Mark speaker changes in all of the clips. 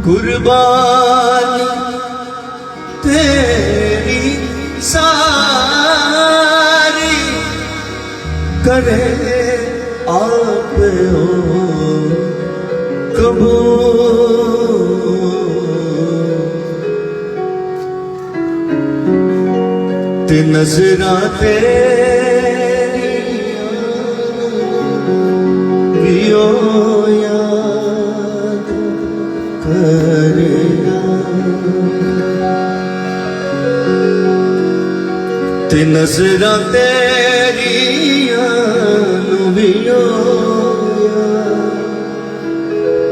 Speaker 1: कुर्बान तेरी सारी करे आप हो कबूल। ते नजरा तेरी भी ओ याद करेगा। ते नजरा तेरी भी ओ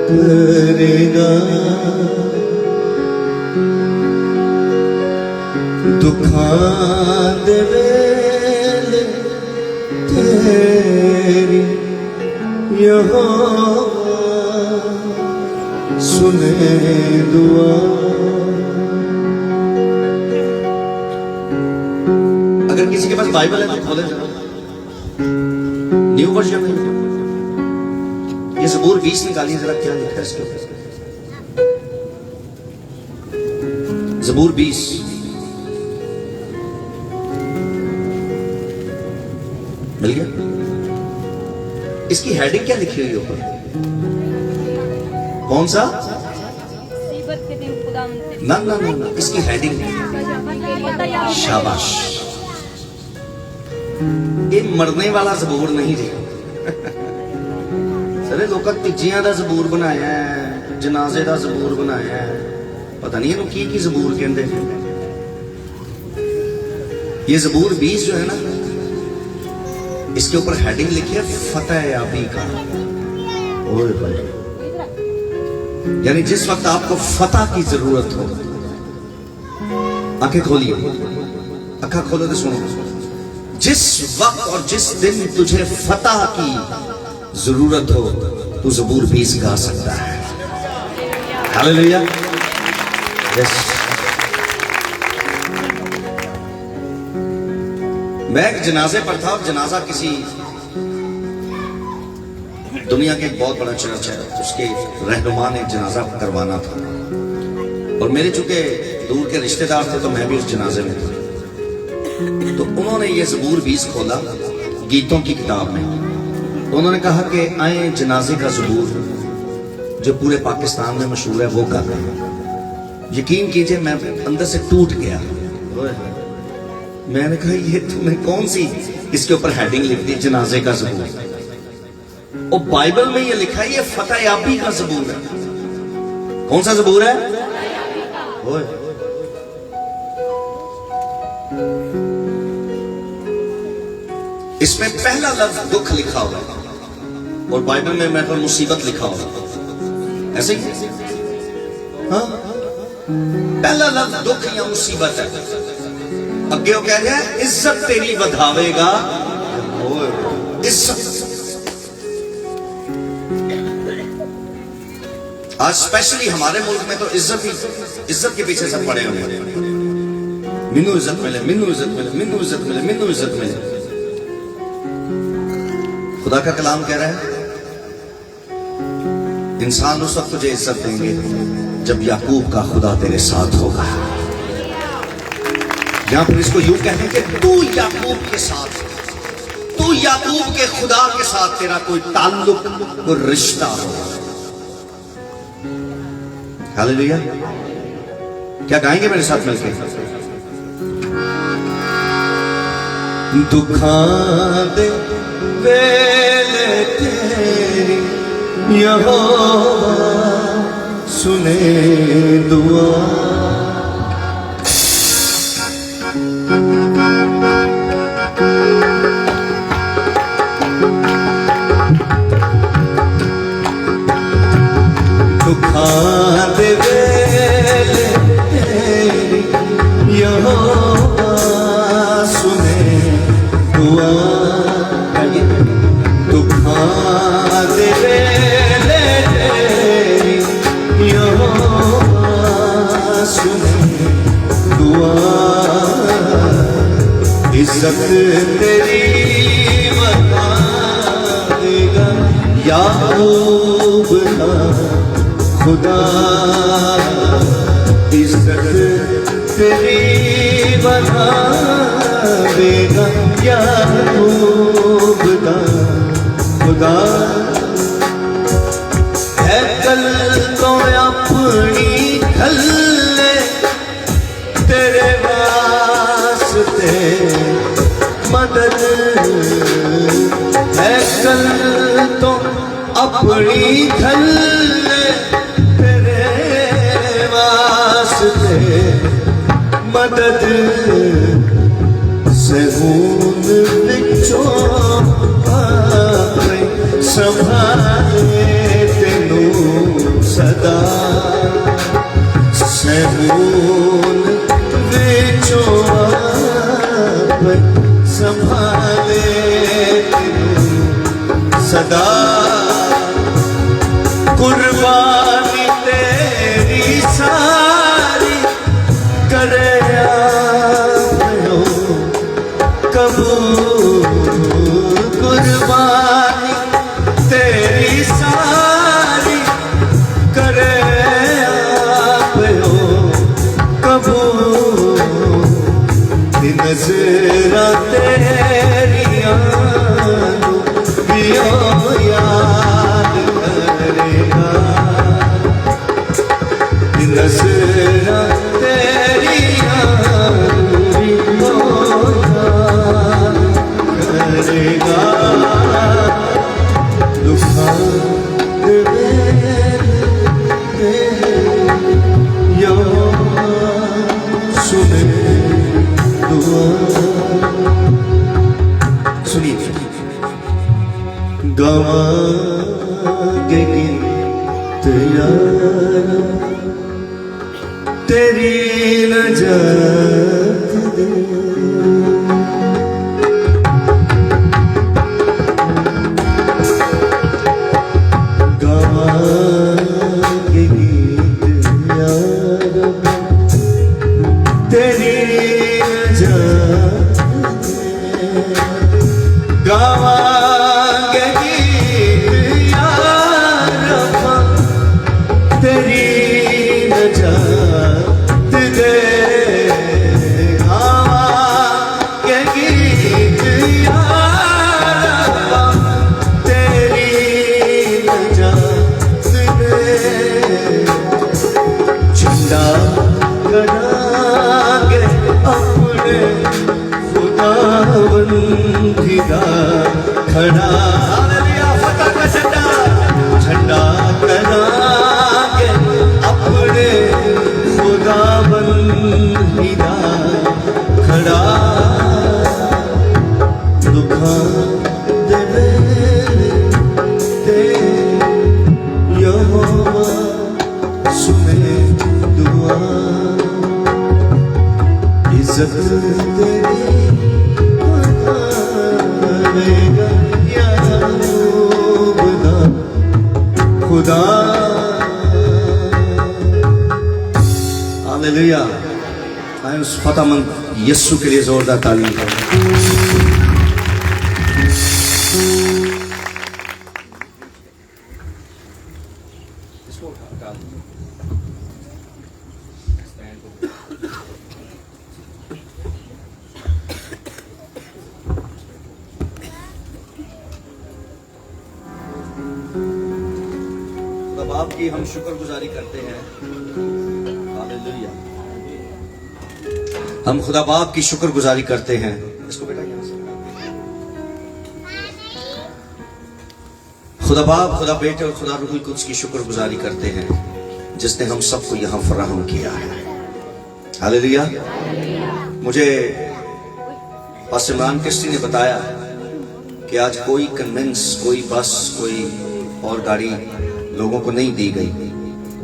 Speaker 1: करेगा। दुखां दे वेले तेरी यहोवा सुने दुआ। अगर किसी के पास बाइबल है तो खोले जरा न्यू वर्जन में। ये ज़बूर 20 निकालिए जरा, क्या लिखा है इसके ऊपर। ज़बूर 20 मिल गया। इसकी हेडिंग क्या लिखी हुई है ऊपर? कौन सा? ना ना ना ना, इसकी हेडिंग शाबाश। ये मरने वाला ज़बूर नहीं जी। सारे लोग तीजियां दा ज़बूर बनाया है, जनाजे दा ज़बूर बनाया है, पता नहीं इन्हों की ज़बूर कहते हैं। ये ज़बूर 20 जो है ना, इसके ऊपर हेडिंग लिखी है फतेह याबी का। ओए भाई, यानी जिस वक्त आपको फतह की जरूरत हो, आंखें खोलिए, अखा खोलो तो सुनो। जिस वक्त और जिस दिन तुझे फतह की जरूरत हो, तू ज़बूर 20 गा सकता है। हालेलुया। यस। मैं एक जनाजे पर था, और जनाजा किसी दुनिया के एक बहुत बड़ा चर्च है, उसके रहनुमा ने जनाजा करवाना था, और मेरे चूंकि दूर के रिश्तेदार थे तो मैं भी उस जनाजे में था। तो उन्होंने ये ज़बूर 20 खोला गीतों की किताब में। तो उन्होंने कहा कि आए जनाजे का ज़बूर जो पूरे पाकिस्तान में मशहूर है वो गाते हैं। यकीन कीजिए मैं अंदर से टूट गया। मैंने कहा ये तुमने कौन सी इसके ऊपर हेडिंग लिख दी, जनाजे का ज़बूर। और बाइबल में ये लिखा है ये फतेह याबी का ज़बूर है। कौन सा ज़बूर है? इसमें पहला लफ्ज दुख लिखा हुआ है, और बाइबल में मेरे पर मुसीबत लिखा हुआ है। ऐसे ही हाँ, पहला लफ्ज दुख या मुसीबत है। अगे वो कह रहा है इज्जत तेरी बढ़ावेगा। इज्जत आज स्पेशली हमारे मुल्क में तो इज्जत के पीछे सब पड़े हुए हैं। मिनू इज्जत मिले, मिनू इज्जत मिले, मिनू इज्जत मिले, मिनू इज्जत मिले। खुदा का कलाम कह रहा है इंसान उस वक्त तुझे इज्जत देंगे जब याकूब का खुदा तेरे साथ होगा। या फिर इसको यूं कहते कि तू याकूब के साथ, तू याकूब के खुदा के साथ तेरा कोई ताल्लुक, कोई रिश्ता हो। हालेलुया। क्या गाएंगे मेरे साथ मिलकर? दुखां दे वेले तेरी यहोवा सुने दुआ। दुखां दे वेले तेरी यहोवा सुने दुआ। दुखां दे वेले तेरी यहोवा सुने दुआ। इज्जत तेरी बता देगा याकूब का खुदा इज्जत तेरी बनावेगा क्या तू बता। खुदा है कल तो अपनी खल्ले तेरे वास्ते मदद है कल तो अपनी खल्ले तेरे वास्ते मदद सहून बिचों संभाले तेनू सदा। सहून बिचों संभाले तेनू सदा। कुर्बानी तेरी सारी करे आयो कबूल। कुर्बानी तेरी सारी करे आयो कबूल। नज़रां तेरियां पियो याद करेगा। नज़रां तेरियां पियो याद करेगा। दुखा दे यो सुने दुआ। सुनिए गावांगे यार तेरी नजात दे। गावांगे गीत यार तेरी नजात दे। गावांगे गीत यार तेरी नजात दे। गावांगे गीत यार तेरी नजात दे। झंडा करांगे अपने खुदावंदी दा खड़ा। हालेलुया फतह का झंडा। झंडा करांगे अपने खुदावंदी दा खड़ा। दुखा दे वेले ते यहोवा सुने दुआ। इज्जत तेरी बनावेगा या खुदा। खुदा हालेलुया। आए उस फतहमंद यीशु के लिए जोरदार ताली। बाप की हम शुक्रगुजारी करते हैं। हालेलुया। हम खुदा बाप की शुक्रगुजारी करते हैं। इसको बेटा यहाँ से खुदा बाप, खुदा बेटे और खुदा रूहुल कुद्स की शुक्रगुजारी करते हैं जिसने हम सबको यहाँ फराहम किया है। हालेलुया। मुझे पास्टर इमरान किश्ती ने बताया कि आज कोई कन्वेंस, कोई बस, कोई और गाड़ी लोगों को नहीं दी गई।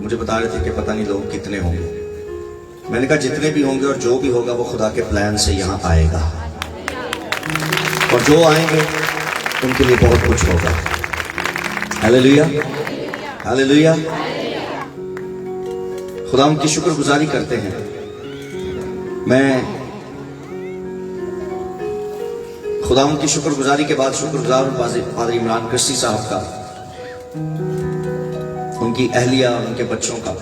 Speaker 1: मुझे बता रहे थे कि पता नहीं लोग कितने होंगे। मैंने कहा जितने भी होंगे और जो भी होगा वो खुदा के प्लान से यहाँ आएगा, और जो आएंगे उनके लिए बहुत कुछ होगा। Hallelujah, hallelujah. खुदा उनकी शुक्रगुजारी करते हैं। मैं खुदा उनकी शुक्रगुजारी के बाद शुक्रगुजार पादरी इमरान किश्ती साहब का उनकी अहलिया, उनके बच्चों का।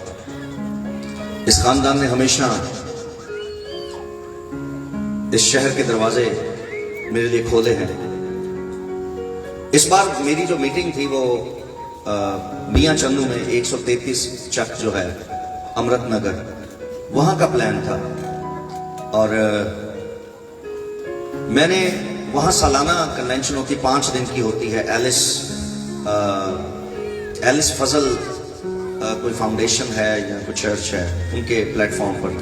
Speaker 1: इस खानदान ने हमेशा इस शहर के दरवाजे मेरे लिए खोले हैं। इस बार मेरी जो मीटिंग थी वो मियां चन्नू में 133 चक जो है अमृत नगर, वहां का प्लान था। और मैंने वहां सालाना कन्वेंशन होती, 5 दिन की होती है। एलिस फजल कोई फाउंडेशन है या कोई चर्च है, उनके प्लेटफॉर्म पर,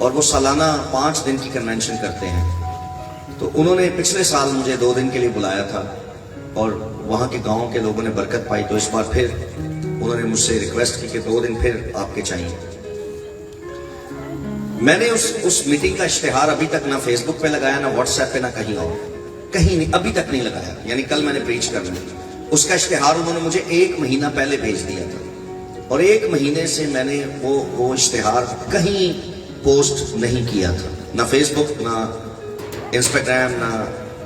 Speaker 1: और वो सालाना 5 दिन की कन्वेंशन करते हैं। तो उन्होंने पिछले साल मुझे 2 दिन के लिए बुलाया था और वहां के गांव के लोगों ने बरकत पाई। तो इस बार फिर उन्होंने मुझसे रिक्वेस्ट की कि 2 दिन फिर आपके चाहिए। मैंने उस मीटिंग का इश्तिहार अभी तक ना फेसबुक पे लगाया, ना व्हाट्सएप पे, ना कहीं और, कहीं नहीं, अभी तक नहीं लगाया। यानी कल मैंने प्रीच करना, उसका इश्तिहार उन्होंने मुझे 1 महीना पहले भेज दिया था, और 1 महीने से मैंने वो इश्तिहार कहीं पोस्ट नहीं किया था, ना फेसबुक, ना इंस्टाग्राम, ना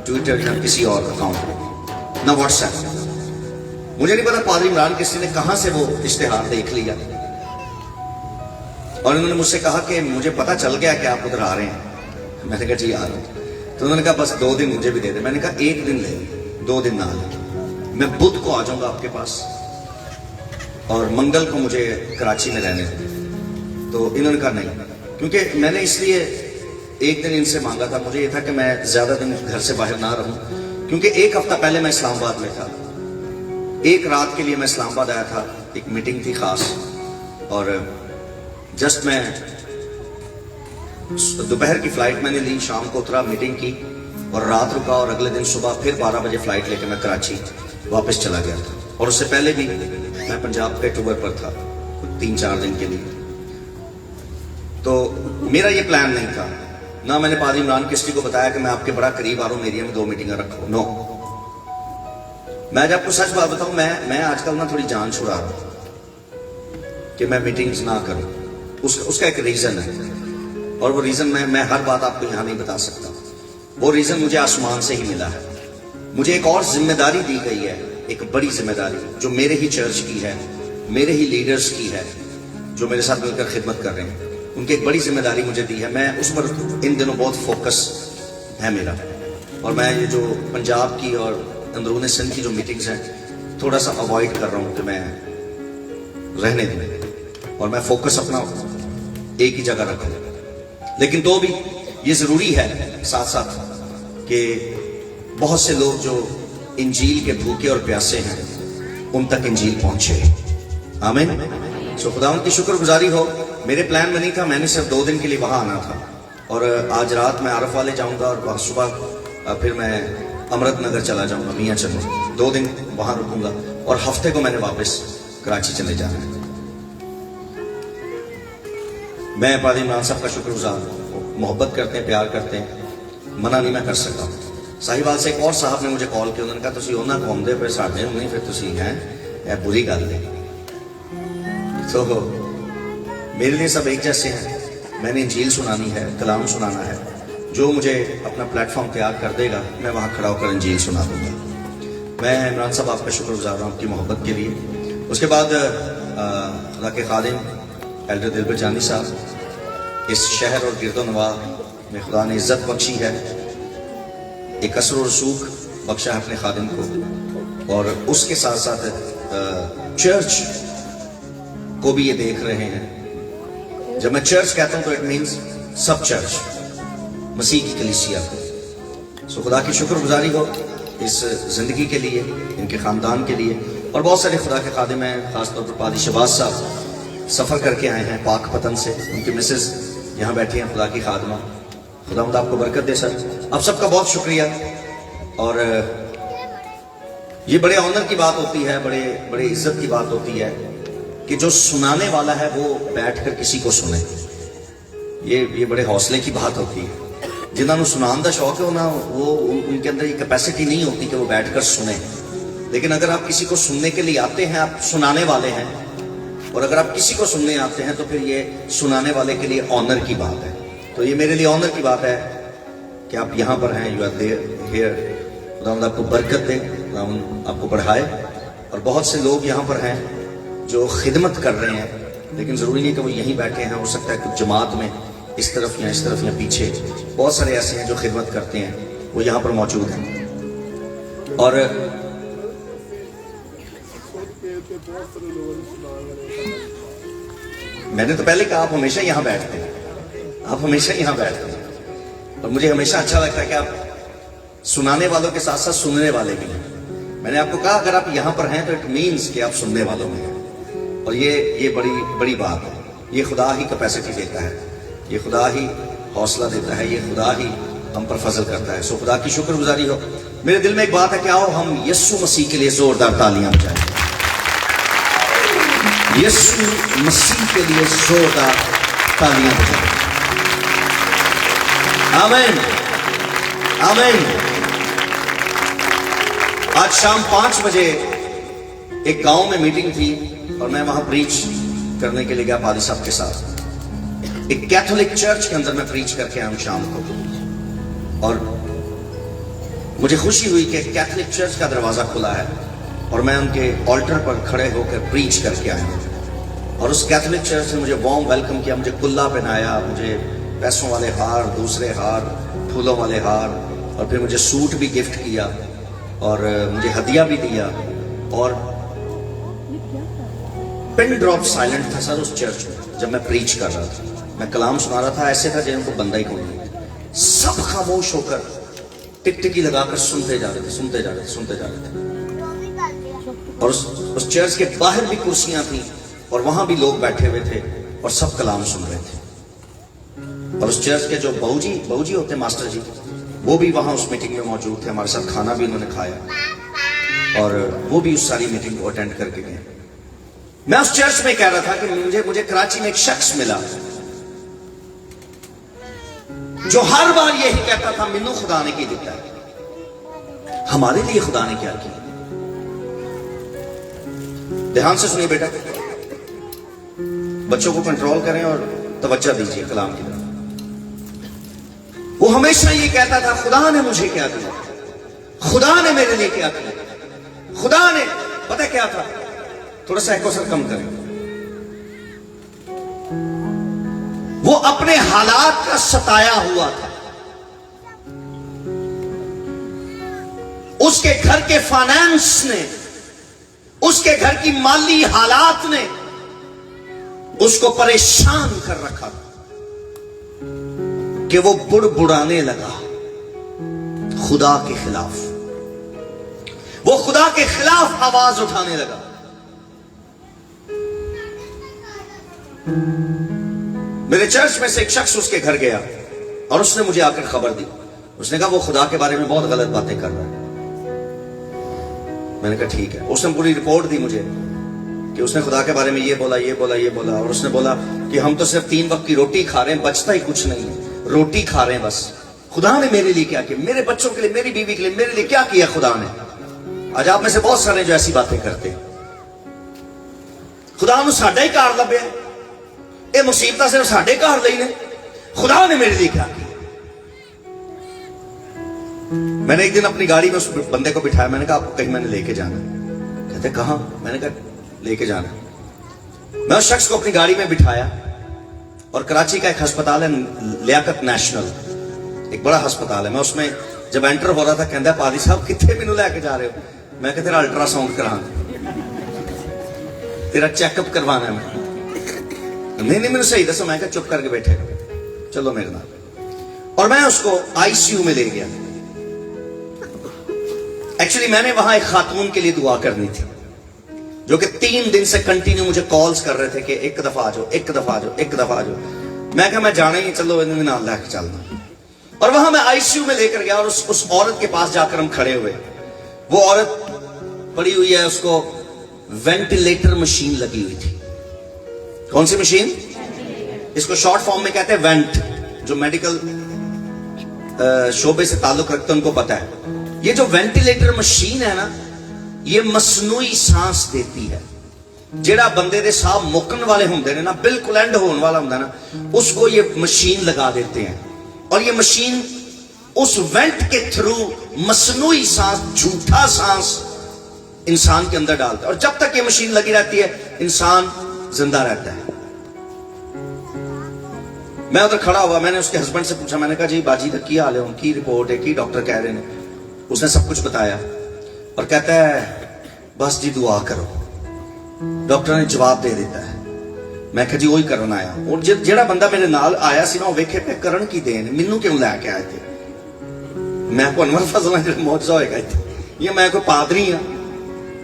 Speaker 1: ट्विटर, ना किसी और अकाउंट, ना व्हाट्सएप। मुझे नहीं पता पादरी इमरान किसी ने कहां से वो इश्तिहार देख लिया, और उन्होंने मुझसे कहा कि मुझे पता चल गया कि आप उधर आ रहे हैं। मैंने कहा जी आ रहा हूं। तो उन्होंने कहा बस 2 दिन मुझे भी दे दे। मैंने कहा 1 दिन ले, 2 दिन ना ले, मैं बुध को आ जाऊंगा आपके पास और मंगल को मुझे कराची में रहने दे। तो इन्होंने कहा नहीं, क्योंकि मैंने इसलिए 1 दिन इनसे मांगा था, मुझे ये था कि मैं ज्यादा दिन घर से बाहर ना रहूं, क्योंकि 1 हफ्ता पहले मैं इस्लामाबाद में था। 1 रात के लिए मैं इस्लामाबाद आया था, एक मीटिंग थी खास, और जस्ट मैं दोपहर की फ्लाइट मैंने ली, शाम को उतरा, मीटिंग की और रात रुका, और अगले दिन सुबह फिर 12 बजे फ्लाइट लेके मैं कराची वापस चला गया था। और उससे पहले भी मैं पंजाब के टूर पर था 3-4 दिन के लिए। तो मेरा ये प्लान नहीं था, ना मैंने पादरी इमरान किस्ती को बताया कि मैं आपके बड़ा करीब आ रहा हूं, मेरी में 2 मीटिंग रखो। नो, मैं जब आपको सच बात बताऊं, मैं आजकल ना थोड़ी जान छुड़ा रहा हूं कि मैं मीटिंग्स ना करूं। उसका एक रीजन है, और वो रीजन मैं हर बात आपको यहां नहीं बता सकता। वो रीजन मुझे आसमान से ही मिला है। मुझे एक और जिम्मेदारी दी गई है, एक बड़ी जिम्मेदारी, जो मेरे ही चर्च की है, मेरे ही लीडर्स की है, जो मेरे साथ मिलकर खिदमत कर रहे हैं। उनकी एक बड़ी जिम्मेदारी मुझे दी है। मैं उस पर इन दिनों बहुत फोकस है मेरा, और मैं ये जो पंजाब की और अंदरूनी सिंध की जो मीटिंग्स हैं थोड़ा सा अवॉइड कर रहा हूं कि मैं रहने दूं, और मैं फोकस अपना एक ही जगह रखूं। लेकिन तो भी ये जरूरी है साथ साथ कि बहुत से लोग जो इंजील के भूखे और प्यासे हैं उन तक इंजील पहुंचे। आमीन। सो खुदावंद की शुक्रगुजारी हो। मेरे प्लान में नहीं था, मैंने सिर्फ 2 दिन के लिए वहां आना था, और आज रात मैं आरफ वाले जाऊंगा और वहां सुबह फिर मैं अमृत नगर चला जाऊंगा, मियां चन्नू 2 दिन वहां रुकूंगा, और हफ्ते को मैंने वापस कराची चले जाना है। मैं पादरी इमरान साहब का शुक्रगुजार, मोहब्बत करते हैं, प्यार करते हैं, मना नहीं मैं कर सकता। साहिवाल से एक और साहब ने मुझे कॉल किया, उन्होंने कहा तुसी उन्हां घूमदे पे साडे नहीं, फिर तुसी हैं, यह बुरी गल है। तो मेरे लिए सब एक जैसे हैं। मैंने इंजील सुनानी है, कलाम सुनाना है, जो मुझे अपना प्लेटफॉर्म तैयार कर देगा मैं वहां खड़ा होकर इंजील सुना दूंगा। मैं इमरान साहब आपका शुक्रगुजार हूँ आपकी मोहब्बत के लिए। उसके बाद खुदा के खादिम एल्डर दिलबर जानी साहब, इस शहर और गिरदोनवा में खुदा ने इज्जत बख्शी है, एक असर और रसूख बख्शा है अपने खादिम को, और उसके साथ साथ चर्च को भी ये देख रहे हैं। जब मैं चर्च कहता हूं तो इट मीन्स सब चर्च, मसीह की कलीसिया को। सो खुदा की शुक्रगुजारी हो इस जिंदगी के लिए, इनके खानदान के लिए, और बहुत सारे खुदा के खादिम हैं, खासतौर पर पादी शहबाज साहब सफर करके आए हैं पाक पतन से, उनकी मिसेज यहाँ बैठी हैं, खुदा की खादमा। खुदावंद आपको बरकत दे सर। आप सबका बहुत शुक्रिया। और ये बड़े ऑनर की बात होती है, बड़े इज्जत की बात होती है कि जो सुनाने वाला है वो बैठकर किसी को सुने। ये बड़े हौसले की बात होती है। जिन्होंने सुनाने का शौक है ना, वो उनके अंदर ये कैपेसिटी नहीं होती कि वो बैठकर सुने। लेकिन अगर आप किसी को सुनने के लिए आते हैं, आप सुनाने वाले हैं, और अगर आप किसी को सुनने आते हैं तो फिर ये सुनाने वाले के लिए ऑनर की बात है। तो ये मेरे लिए ऑनर की बात है कि आप यहाँ पर हैं, यू आर देयर हियर। खुदावंद आपको बरकत दे, खुदावंद आपको बढ़ाए। और बहुत से लोग यहाँ पर हैं जो खिदमत कर रहे हैं, लेकिन ज़रूरी नहीं कि वो यहीं बैठे हैं, हो सकता है कुछ जमात में इस तरफ या इस तरफ या पीछे बहुत सारे ऐसे हैं जो खिदमत करते हैं, वो यहाँ पर मौजूद हैं। और मैंने तो पहले कहा आप हमेशा यहाँ बैठते हैं, आप हमेशा यहाँ बैठते हैं, और मुझे हमेशा अच्छा लगता है कि आप सुनाने वालों के साथ साथ सुनने वाले भी हैं। मैंने आपको कहा अगर आप यहाँ पर हैं तो इट मीन्स कि आप सुनने वालों में हैं, और ये बड़ी बड़ी बात है। ये खुदा ही कैपेसिटी देता है, ये खुदा ही हौसला देता है, ये खुदा ही हम पर फजल करता है। सो खुदा की शुक्रगुजारी हो। मेरे दिल में एक बात है कि आओ हम यीशु मसीह के लिए जोरदार तालियां बजाएं, यीशु मसीह के लिए जोरदार तालियां बजाएं। आमीन, आमीन। आज शाम 5 बजे एक गांव में मीटिंग थी और मैं वहां प्रीच करने के लिए गया पादी साहब के साथ। एक कैथोलिक चर्च के अंदर मैं प्रीच करके आया हूं शाम को, और मुझे खुशी हुई कि कैथोलिक चर्च का दरवाजा खुला है और मैं उनके ऑल्टर पर खड़े होकर प्रीच करके आया हूं। और उस कैथोलिक चर्च ने मुझे वार्म वेलकम किया, मुझे कुल्ला पहनाया, मुझे पैसों वाले हार, दूसरे हार, फूलों वाले हार, और फिर मुझे सूट भी गिफ्ट किया और मुझे हदिया भी दिया। और पिन ड्रॉप साइलेंट था सर उस चर्च में जब मैं प्रीच कर रहा था। मैं कलाम सुना रहा था, ऐसे था जैसे उनको बंदा ही कोई नहीं। सब खामोश होकर टिकटिकी लगाकर सुनते जा रहे थे, सुनते जा रहे थे, सुनते जा रहे थे। और उस चर्च के बाहर भी कुर्सियां थी और वहां भी लोग बैठे हुए थे और सब कलाम सुन रहे थे। और उस चर्च के जो बहूजी होते मास्टर जी, वो भी वहां उस मीटिंग में मौजूद थे, हमारे साथ खाना भी उन्होंने खाया और वो भी उस सारी मीटिंग को अटेंड करके गए। मैं उस चर्च में कह रहा था कि मुझे कराची में एक शख्स मिला जो हर बार यही कहता था, मिन्नू खुदा ने की दिता है, हमारे लिए खुदा ने क्या किया। ध्यान से सुनिए बेटा, बच्चों को कंट्रोल करें और तवज्जो दीजिए कलाम की तरफ। वो हमेशा ये कहता था, खुदा ने मुझे क्या दिया, खुदा ने मेरे लिए क्या किया, खुदा ने। पता क्या था, थोड़ा सा एको सर कम करें। वो अपने हालात का सताया हुआ था, उसके घर के फाइनेंस ने, उसके घर की माली हालात ने उसको परेशान कर रखा था कि वो बुड़बुड़ाने लगा खुदा के खिलाफ। वो खुदा के खिलाफ आवाज उठाने लगा। मेरे चर्च में से एक शख्स उसके घर गया और उसने मुझे आकर खबर दी। उसने कहा वो खुदा के बारे में बहुत गलत बातें कर रहा है। मैंने कहा ठीक है। उसने पूरी रिपोर्ट दी मुझे कि उसने खुदा के बारे में ये बोला, ये बोला, ये बोला, और उसने बोला कि हम तो सिर्फ 3 वक्त की रोटी खा रहे हैं, बचता ही कुछ नहीं है, रोटी खा रहे हैं बस। खुदा ने मेरे लिए क्या किया, मेरे बच्चों के लिए, मेरी बीवी के लिए, मेरे लिए क्या किया खुदा ने। आज आप में से बहुत सारे जो ऐसी बातें करते हैं, खुदा ने साडा ही कार लभ्या, ये मुसीबत सिर्फ साडे घर ਲਈ ने, खुदा ने मेरे लिए क्या किया। मैंने एक दिन अपनी गाड़ी में उस बंदे को बिठाया, मैंने कहा आपको कहीं मैंने लेके जाना। कहते कहां? मैंने कहा लेके जाना। मैं उस शख्स को अपनी गाड़ी में बिठाया और कराची का एक अस्पताल है लियाकत नेशनल, एक बड़ा अस्पताल है। मैं उसमें जब एंटर हो रहा था, कहता पादी साहब कितने मैनू लेके जा रहे हो। मैं कहा तेरा अल्ट्रासाउंड कराना, तेरा चेकअप करवाना है। मैं नहीं मैंने सही दसो। मैं कहा चुप करके बैठे चलो मेरे नाल। और मैं उसको आईसीयू में ले गया। एक्चुअली मैंने वहां एक खातून के लिए दुआ करनी थी जो कि 3 दिन से कंटिन्यू मुझे कॉल्स कर रहे थे कि एक दफा आ जाओ, एक दफा आ जाओ, एक दफा आ जाओ। मैं कहा मैं जाना ही, चलो इन्हें नाल लेके चलना। और वहां मैं आईसीयू में लेकर गया और उस औरत के पास जाकर हम खड़े हुए। वो औरत पड़ी हुई है, उसको वेंटिलेटर मशीन लगी हुई थी। कौन सी मशीन? इसको शॉर्ट फॉर्म में कहते हैं वेंट। जो मेडिकल शोबे से ताल्लुक रखते हैं उनको पता है। ये जो वेंटिलेटर मशीन है ना, ये मसनूई सांस देती है। जेड़ा बंदे दे साह मुकन वाले होंगे ने ना, बिल्कुल एंड होने वाला होंगे ना, उसको ये मशीन लगा देते हैं। और ये मशीन उस वेंट के थ्रू मसनूई सांस, झूठा सांस इंसान के अंदर डालता है, और जब तक ये मशीन लगी रहती है इंसान जिंदा रहता है। मैं उधर खड़ा हुआ, मैंने उसके हस्बैंड से पूछा, मैंने कहा जी बाजी तक की हाल है, उनकी रिपोर्ट है की डॉक्टर कह रहे हैं। उसने सब कुछ बताया और कहता है बस जी दुआ करो। डॉक्टर ने जवाब दे देता है। मैं कहा जी वही करन आया, और जेड़ा बंदा मेरे नाल आया सी ना वो वेखे पे करन की देन मैनू क्यों लैके आए थे। मैं को अनवर फजल जो मौजूदा होएगा इत्थे, या मैं कोई पादरी हाँ,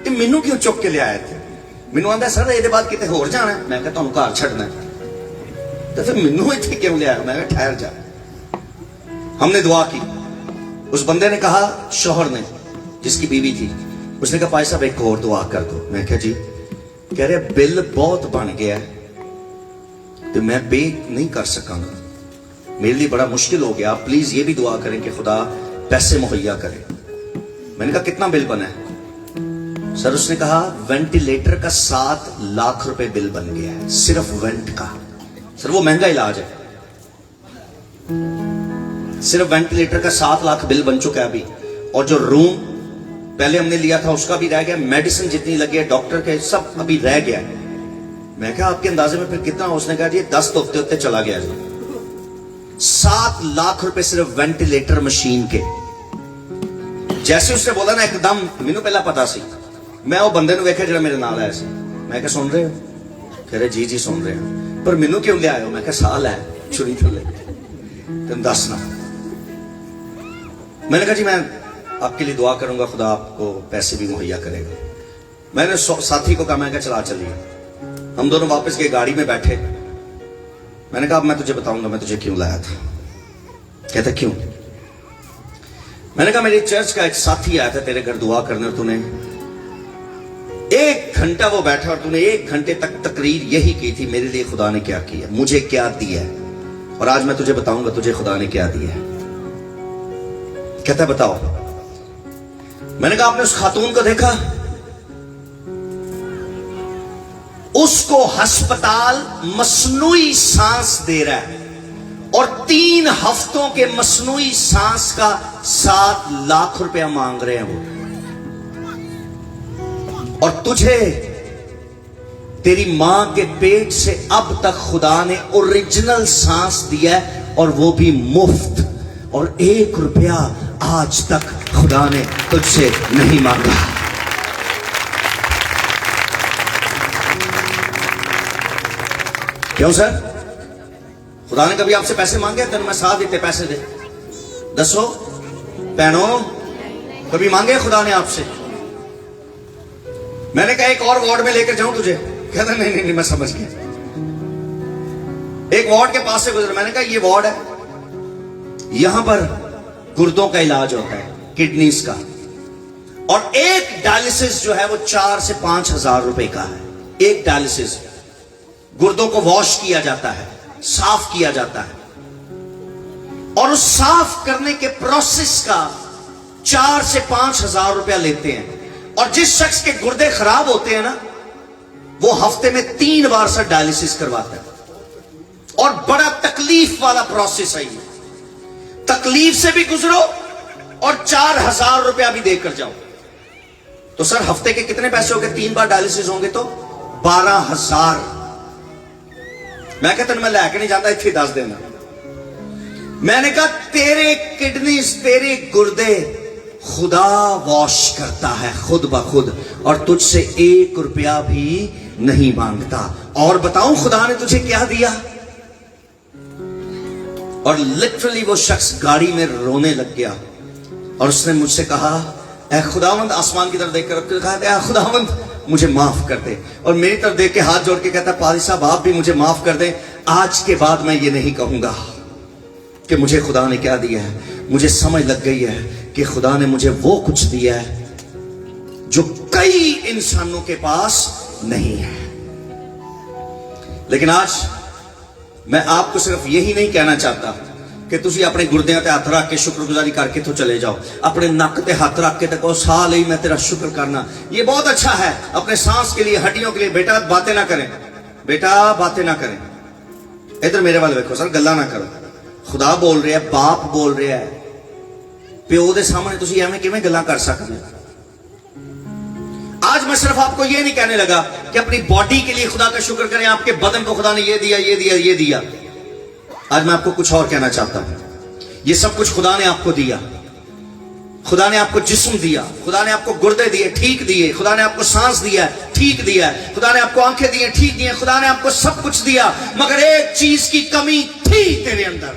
Speaker 1: ते मैनू क्यों चुक के लिया थे। मैनू आंदा सर ये बाद किते होर जाना है। मैं कहा तुहानू घर छड्डना है, तो फिर मैनू इत्थे क्यों लिया। मैं कहा ठहर जा। हमने दुआ की। उस बंदे ने कहा, शौहर ने जिसकी बीवी थी, उसने कहा भाई साहब एक और दुआ कर दो। मैं कहा जी। कह रहे बिल बहुत बन गया तो मैं पे नहीं कर सकांगा, मेरे लिए बड़ा मुश्किल हो गया, प्लीज ये भी दुआ करें कि खुदा पैसे मुहैया करे। मैंने कहा कितना बिल बना है सर। उसने कहा वेंटिलेटर का 7 लाख रुपए बिल बन गया है, सिर्फ वेंट का। सर वो महंगा इलाज है, सिर्फ वेंटिलेटर का 7 लाख बिल बन चुका है अभी। और जो रूम पहले हमने लिया था उसका भी रह गया, मेडिसिन जितनी लगी है डॉक्टर के सब अभी रह गया। मैं कहा आपके अंदाजे में फिर कितना। उसने कहा जी 10 तो होते होते चला गया जी। 7 लाख रुपए सिर्फ वेंटिलेटर मशीन के। जैसे उसने बोला ना एकदम मैनू पहला पता सी। मैं वो बंदे वेख्या जो मेरे नाल आया सी। मैं कहा सुन रहे हो। कह रहे जी जी सुन रहे हो, पर मैनू क्यों ले आयो। मैं कहा साल है छुरी थले तुम दसना। मैंने कहा जी मैं आपके लिए दुआ करूंगा, खुदा आपको पैसे भी मुहैया करेगा। मैंने साथी को कहा, मैं कहा चला चलिए। हम दोनों वापस गए, गाड़ी में बैठे। मैंने कहा अब मैं तुझे बताऊंगा मैं तुझे क्यों लाया था। कहता क्यों। मैंने कहा मेरी चर्च का एक साथी आया था तेरे घर दुआ करने, और तूने 1 घंटा वो बैठा और तूने 1 घंटे तक तकरीर यही की थी मेरे लिए खुदा ने क्या किया, मुझे क्या दिया है, और आज मैं तुझे बताऊंगा तुझे खुदा ने क्या दिया है। कहता बताओ। मैंने कहा आपने उस खातून को देखा, उसको अस्पताल मसनूई सांस दे रहा है, और 3 हफ्तों के मसनूई सांस का 7 लाख रुपया मांग रहे हैं वो। और तुझे तेरी मां के पेट से अब तक खुदा ने ओरिजिनल सांस दिया है, और वो भी मुफ्त, और 1 रुपया आज तक खुदा ने तुझसे नहीं मांगा। क्यों सर, खुदा ने कभी आपसे पैसे मांगे? तेन मैं साथ देते पैसे दे दसो भैनों, कभी मांगे खुदा ने आपसे? मैंने कहा एक और वार्ड में लेकर जाऊं तुझे। कहता नहीं नहीं, मैं समझ गया। एक वार्ड के पास से गुजरा। मैंने कहा ये वार्ड है, यहां पर गुर्दों का इलाज होता है, किडनीज का, और एक डायलिसिस जो है वो 4 से 5 हजार रुपए का है। एक डायलिसिस, गुर्दों को वॉश किया जाता है, साफ किया जाता है, और उस साफ करने के प्रोसेस का 4 से 5 हजार रुपया लेते हैं। और जिस शख्स के गुर्दे खराब होते हैं ना, वो हफ्ते में 3 बार से डायलिसिस करवाता है, और बड़ा तकलीफ वाला प्रोसेस है ये। तकलीफ से भी गुजरो और 4000 रुपया भी देकर जाओ। तो सर हफ्ते के कितने पैसे हो गए? 3 बार डायलिसिस होंगे तो 12,000। मैं कहता मैं लैके नहीं जाता, इतने 10 देना। मैंने कहा तेरे किडनीज, तेरे गुर्दे खुदा वॉश करता है खुद ब खुद, और तुझसे 1 रुपया भी नहीं मांगता। और बताऊं खुदा ने तुझे क्या दिया? और लिटरली वो शख्स गाड़ी में रोने लग गया, और उसने मुझसे कहा ऐ खुदावंद, आसमान की तरफ देखकर कहा ऐ खुदावंद मुझे माफ कर दे। और मेरी तरफ देख के हाथ जोड़ के कहता पादी साहब आप भी मुझे माफ कर दे। आज के बाद मैं ये नहीं कहूंगा कि मुझे खुदा ने क्या दिया है। मुझे समझ लग गई है कि खुदा ने मुझे वो कुछ दिया है जो कई इंसानों के पास नहीं है। लेकिन आज मैं आपको सिर्फ यही नहीं कहना चाहता कि तुसी अपने गुर्दियां ते हाथ रख के शुक्रगुजारी करके तो चले जाओ। अपने नक ते हाथ रख के कहो साह ले मैं तेरा शुक्र करना। ये बहुत अच्छा है अपने सांस के लिए, हड्डियों के लिए। बेटा बातें ना करें, बेटा बातें ना करें। इधर मेरे वाले देखो सर, गल्ला ना करो। खुदा बोल रहा है, बाप बोल रहा है, प्यो दे सामने तुसी एवें किवें गल्लां कर सकदे? आज मैं सिर्फ आपको ये नहीं कहने लगा कि अपनी बॉडी के लिए खुदा का शुक्र करें, आपके बदन को खुदा ने ये दिया, ये दिया, ये दिया। आज मैं आपको कुछ और कहना चाहता हूं। ये सब कुछ खुदा ने आपको दिया। खुदा ने आपको जिस्म दिया, खुदा ने आपको गुर्दे दिए, ठीक दिए, खुदा ने आपको सांस दिया, ठीक दिया, खुदा ने आपको आंखें दी, ठीक दी, खुदा ने आपको सब कुछ दिया, मगर एक चीज की कमी थी तेरे अंदर,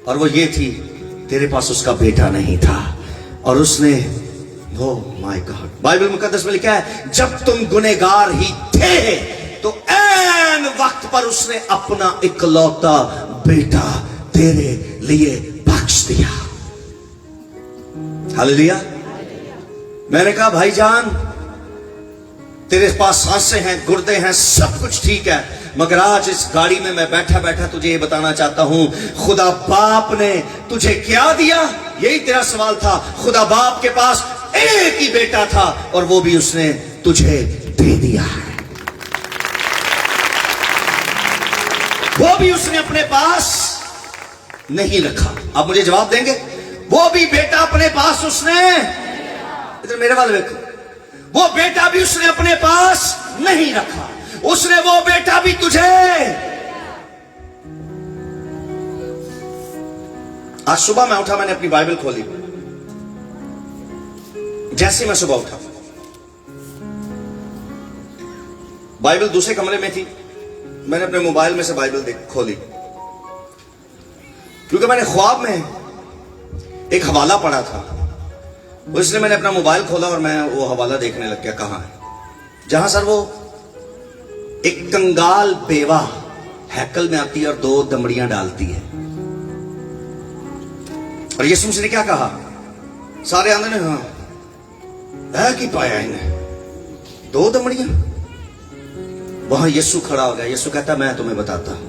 Speaker 1: और वो ये थी, तेरे पास उसका बेटा नहीं था। और उसने वो, माय गॉड, बाइबल मुकद्दस में लिखा है, जब तुम गुनहगार ही थे तो ऐन वक्त पर उसने अपना इकलौता बेटा तेरे लिए बख्श दिया। हालेलुया। मैंने कहा भाईजान, तेरे पास सांसें हैं, गुर्दे हैं, सब कुछ ठीक है, मगर आज इस गाड़ी में मैं बैठा बैठा तुझे ये बताना चाहता हूं, खुदा बाप ने तुझे क्या दिया? यही तेरा सवाल था। खुदा बाप के पास एक ही बेटा था और वो भी उसने तुझे दे दिया है। वो भी उसने अपने पास नहीं रखा। आप मुझे जवाब देंगे? वो भी बेटा अपने पास उसने, इधर मेरे वाले देखो, वो बेटा भी उसने अपने पास नहीं रखा। उसने वो बेटा भी तुझे, आज सुबह मैं उठा, मैंने अपनी बाइबल खोली। जैसे मैं सुबह उठा, बाइबल दूसरे कमरे में थी, मैंने अपने मोबाइल में से बाइबल खोली, क्योंकि मैंने ख्वाब में एक हवाला पढ़ा था, इसलिए मैंने अपना मोबाइल खोला और मैं वो हवाला देखने लग गया। कहां है? जहां सर वो एक कंगाल बेवा हैकल में आती है और 2 दमड़ियां डालती है, और यीशु मसीह ने क्या कहा? सारे आंदे ने हाँ है कि पाया इन्हें 2 दमड़ियां। वहां यीशु खड़ा हो गया। यीशु कहता, मैं तुम्हें बताता हूं,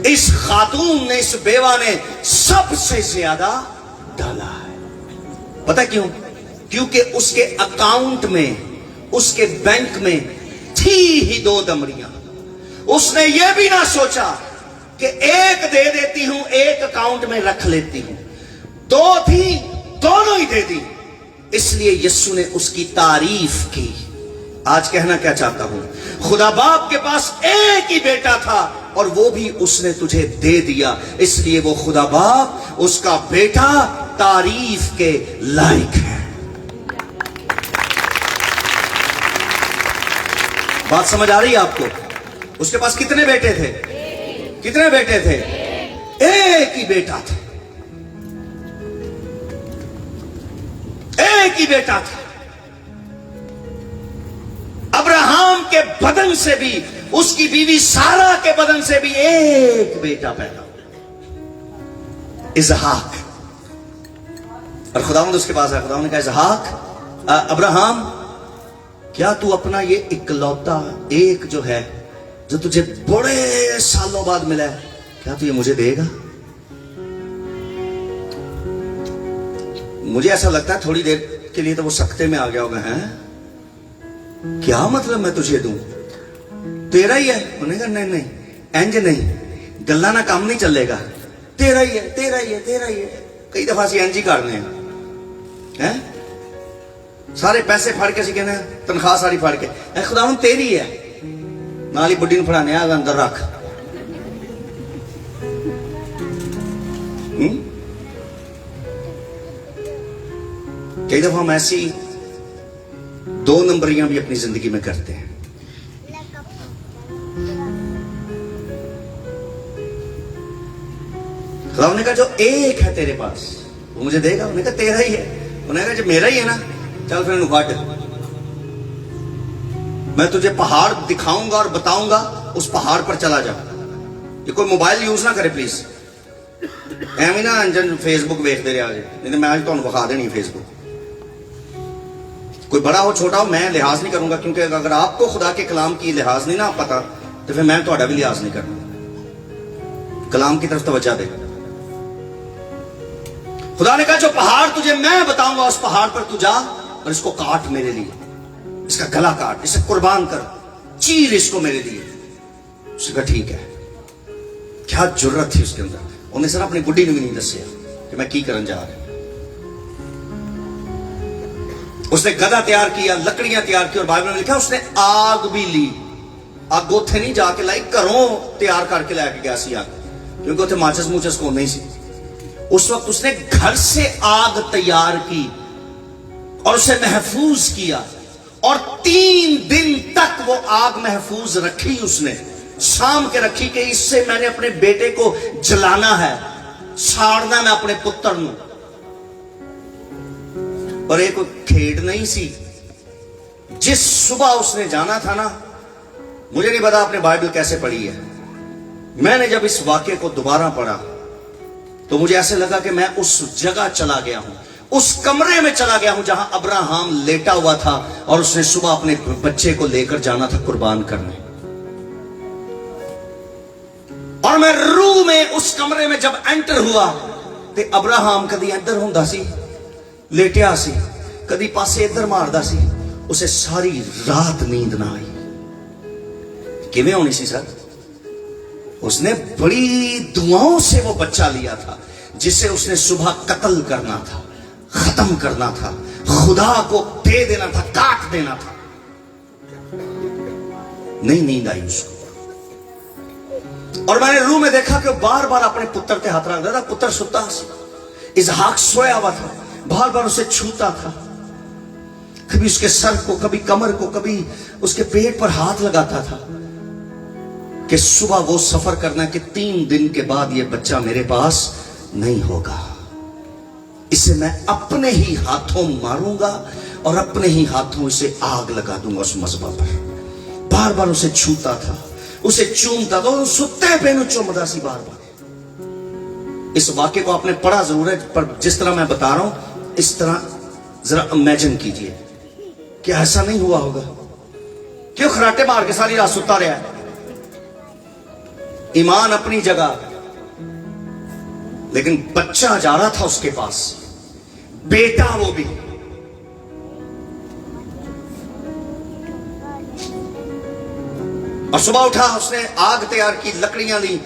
Speaker 1: इस खातून ने, इस बेवा ने सबसे ज्यादा डाला है। पता क्यों? क्योंकि उसके अकाउंट में, उसके बैंक में थी ही 2 दमड़ियां। उसने यह भी ना सोचा कि एक दे देती हूं, एक अकाउंट में रख लेती हूं। 2 थी, दोनों ही दे दी। इसलिए यीशु ने उसकी तारीफ की। आज कहना क्या चाहता हूं, खुदा बाप के पास एक ही बेटा था और वो भी उसने तुझे दे दिया। इसलिए वो खुदा बाप, उसका बेटा तारीफ के लायक है। बात समझ आ रही है आपको? उसके पास कितने बेटे थे? कितने बेटे थे? एक ही बेटा था, एक ही बेटा था। अब्राहम के बदन से भी, उसकी बीवी सारा के बदन से भी एक बेटा पैदा हुआ, इसहाक। और खुदावंद उसके पास आया, खुदावंद ने कहा, इसहाक, अब्राहम, क्या तू अपना ये इकलौता एक जो है, जो तुझे बड़े सालों बाद मिला है, क्या तू ये मुझे देगा? मुझे ऐसा लगता है थोड़ी देर के लिए तो वो सख्ते में आ गया होगा। हैं, क्या मतलब मैं तुझे दूं? तेरा ही है। उन्होंने कहा, नहीं नहीं, इंज नहीं, गल्ला ना काम नहीं चलेगा, तेरा ही है, तेरा ही है, तेरा ही है। कई दफा सी इंज ही करने हैं, सारे पैसे फड़ के सी कहने, तनख्वाह सारी फड़ के, खुदावन तेरी है, नाल ही बुढ़ी फड़ाने अंदर रख। कई दफा हम ऐसी 2 नंबरियां भी अपनी जिंदगी में करते हैं। खुदा ने कहा, जो एक है तेरे पास वो मुझे देगा। उन्होंने कहा, तेरा ही है। उन्होंने कहा, जो मेरा ही है ना, चल फिर काट, मैं तुझे पहाड़ दिखाऊंगा और बताऊंगा, उस पहाड़ पर चला जा। ये कोई मोबाइल यूज ना करे प्लीज, एवं ना अंजन फेसबुक देखते रहा, नहीं तो मैं आज तुहानू विखा देनी फेसबुक। कोई बड़ा हो छोटा हो, मैं लिहाज नहीं करूंगा, क्योंकि अगर आपको खुदा के कलाम की लिहाज नहीं ना पता, तो फिर मैं थोड़ा भी लिहाज नहीं करना। कलाम की तरफ तवज्जो दे। खुदा ने कहा, जो पहाड़ तुझे मैं बताऊंगा, उस पहाड़ पर तू जा और इसको काट मेरे लिए, इसका गला काट, इसे कुर्बान कर, चीर इसको मेरे लिए। उसने कहा, ठीक है। क्या जुर्रत थी उसके अंदर। उन्हें सिर्फ अपनी बुढ़ी ने भी नहीं दसिया कि मैं की करन जा रहा। उसने गधा तैयार किया, लकड़ियां तैयार की, और बाइबल में लिखा उसने आग भी ली। आग उथे नहीं जाके लाई, घरों तैयार करके लैके गया सी आग, क्योंकि उथे माचिस मुचिस को नहीं सी। उस वक्त उसने घर से आग तैयार की और उसे महफूज किया, और 3 दिन तक वो आग महफूज रखी। उसने शाम के रखी कि इससे मैंने अपने बेटे को जलाना है, साड़ना मैं अपने पुत्र ਨੂੰ। और एक खेड नहीं सी। जिस सुबह उसने जाना था ना, मुझे नहीं पता आपने बाइबल कैसे पढ़ी है, मैंने जब इस वाक्य को दोबारा पढ़ा तो मुझे ऐसे लगा कि मैं उस जगह चला गया हूं, उस कमरे में चला गया हूं जहां अब्राहम लेटा हुआ था और उसने सुबह अपने बच्चे को लेकर जाना था कुर्बान करने। और मैं रूह में उस कमरे में जब एंटर हुआ तो अब्राहम कदी इधर हुंदा सी, लेटिया सी, कदी पासे इधर मारदा सी। उसे सारी रात नींद ना आई। किवें होनी सी सर? उसने बड़ी दुआओं से वो बच्चा लिया था जिसे उसने सुबह कत्ल करना था, खत्म करना था, खुदा को दे देना था, काट देना था। नहीं नींद आई उसको। और मैंने रूह में देखा कि वो बार बार अपने पुत्र के हाथ रख रहा था। पुत्र सुता, इसहाक सोया हुआ था, बार बार उसे छूता था, कभी उसके सर को, कभी कमर को, कभी उसके पेट पर हाथ लगाता था कि सुबह वो सफर करना कि 3 दिन के बाद ये बच्चा मेरे पास नहीं होगा, इसे मैं अपने ही हाथों मारूंगा और अपने ही हाथों इसे आग लगा दूंगा उस मजबा पर। बार बार उसे छूता था, उसे चूमता था, सुते पे नु चूमदा सी बार बार। इस वाक्य को आपने पढ़ा जरूर है, पर जिस तरह मैं बता रहा हूं इस तरह जरा इमेजिन कीजिए कि ऐसा नहीं हुआ होगा। क्यों खराटे मार के सारी रात सुता रहा है? ईमान अपनी जगह, लेकिन बच्चा जा रहा था उसके पास, बेटा वो भी। और सुबह उठा, उसने आग तैयार की, लकड़ियां ली,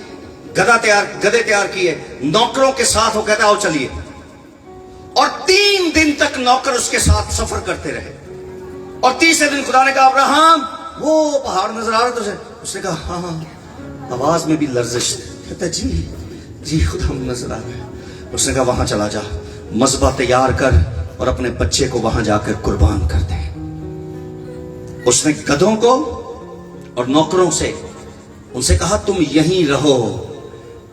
Speaker 1: गधे तैयार किए, नौकरों के साथ वो कहता आओ चलिए। और 3 दिन तक नौकर उसके साथ सफर करते रहे। और 30वें दिन खुदा ने कहा अब्राहम वो पहाड़ नजर आ रहा तुझे? उसने कहा हाँ हाँ, आवाज में भी लर्जिश। कहता जी जी खुदा नजर आ रहा है। उसने कहा वहां चला जा, मज़बा तैयार कर और अपने बच्चे को वहां जाकर कुर्बान कर दे। उसने गधों को और नौकरों से उनसे कहा तुम यहीं रहो,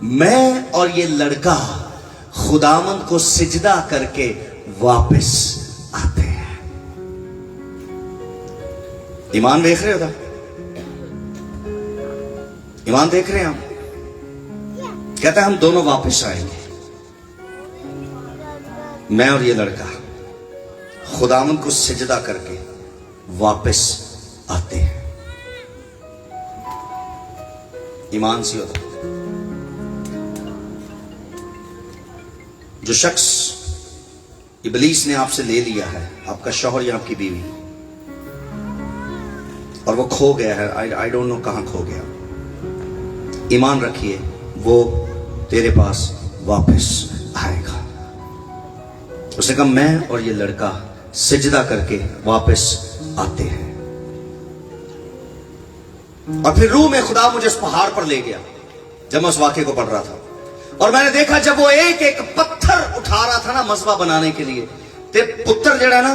Speaker 1: मैं और ये लड़का खुदावंद को सिजदा करके वापस आते हैं। ईमान देख रहे हो था? ईमान देख रहे हैं हम? कहता है हम दोनों वापस आएंगे, मैं और ये लड़का खुदावंद को सिजदा करके वापस आते हैं। ईमान सी होता। जो शख्स इब्लीस ने आपसे ले लिया है, आपका शौहर या आपकी बीवी, और वो खो गया है, आई डोंट नो कहां खो गया, ईमान रखिए वो तेरे पास वापस आएगा। उसने कहा मैं और ये लड़का सिजदा करके वापस आते हैं। और फिर रूह में खुदा मुझे उस पहाड़ पर ले गया जब मैं उस वाक्य को पढ़ रहा था, और मैंने देखा जब वो एक एक पत्थर उठा रहा था ना मज़बा बनाने के लिए, ते पुत्र जड़ा ना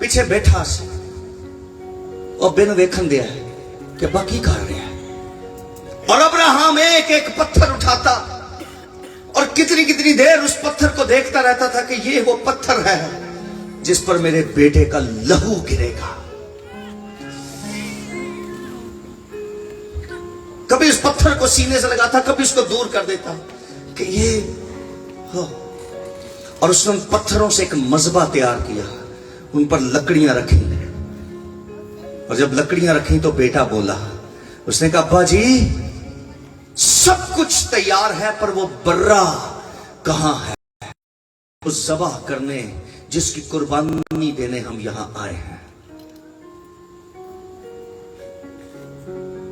Speaker 1: पीछे बैठा सी और बिन वेखन दिया कि बाकी कर रहा है। और अब्राहम एक एक पत्थर उठाता और कितनी कितनी देर उस पत्थर को देखता रहता था कि ये वो पत्थर है जिस पर मेरे बेटे का लहू गिरेगा। कभी उस पत्थर को सीने से लगाता, कभी उसको दूर कर देता कि ये हो। और उसने उन पत्थरों से एक मज़बा तैयार किया, उन पर लकड़ियां रखी, और जब लकड़ियां रखी तो बेटा बोला, उसने कहा अब्बा जी सब कुछ तैयार है पर वो बर्रा कहां है, उस ज़बाह करने जिसकी कुर्बानी देने हम यहां आए हैं।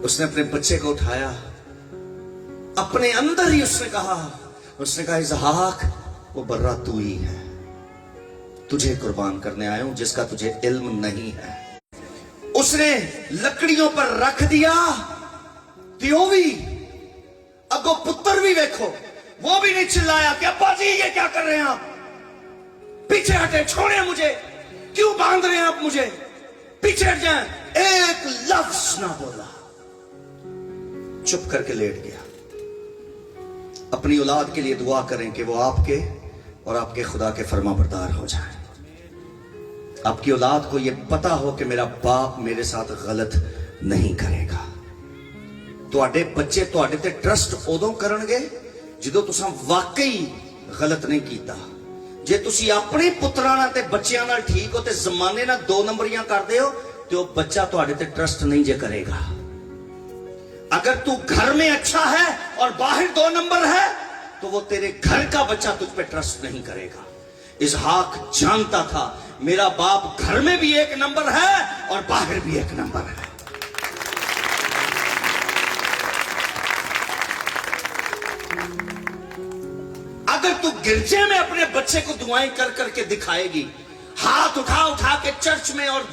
Speaker 1: उसने अपने बच्चे को उठाया, अपने अंदर ही उसने कहा इसहाक वो बर्रा तू ही है। तुझे कुर्बान करने आया हूं जिसका तुझे इल्म नहीं है। उसने लकड़ियों पर रख दिया, त्यो भी अगो पुत्र भी देखो, वो भी नहीं चिल्लाया कि अब्बा जी ये क्या कर रहे हैं आप, पीछे हटे, छोड़े मुझे, क्यों बांध रहे हैं आप मुझे, पीछे हट जाएं। एक लफ्ज ना बोला, चुप करके लेट गया। अपनी औलाद के लिए दुआ करें कि वो आपके और आपके खुदा के फरमाबरदार हो जाए। आपकी औलाद को यह पता हो कि मेरा बाप मेरे साथ गलत नहीं करेगा। तुहाडे बच्चे तुहाडे ते ट्रस्ट उदों करनगे जदों तुसां वाकई गलत नहीं कीता। जे तुसी अपने पुत्रां नाल ते बच्चियां नाल ठीक हो ते जमाने नाल दो नंबरियां करदे हो ते वो बच्चा तुहाडे ते ट्रस्ट नहीं जे करेगा। अगर तू घर में अच्छा है और बाहर दो नंबर है तो वो तेरे घर का बच्चा तुझ पे ट्रस्ट नहीं करेगा। इसहाक जानता था मेरा बाप घर में भी एक नंबर है और बाहर भी एक नंबर है। अगर तू गिरजे में अपने बच्चे को दुआएं कर करके दिखाएगी, हाथ उठा उठा के चर्च में और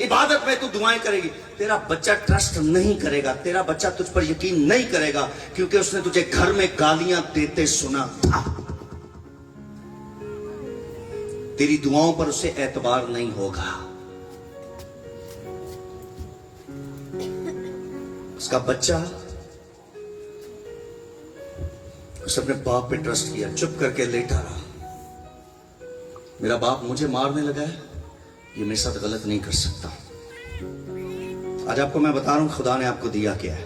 Speaker 1: इबादत में तू दुआएं करेगी, तेरा बच्चा ट्रस्ट नहीं करेगा, तेरा बच्चा तुझ पर यकीन नहीं करेगा, क्योंकि उसने तुझे घर में गालियां देते सुना था। तेरी दुआओं पर उसे एतबार नहीं होगा। उसका बच्चा, उसने अपने बाप पे ट्रस्ट किया, चुप करके लेटा रहा। मेरा बाप मुझे मारने लगा है, ये मेरे साथ गलत नहीं कर सकता। आज आपको मैं बता रहा हूं खुदा ने आपको दिया क्या है।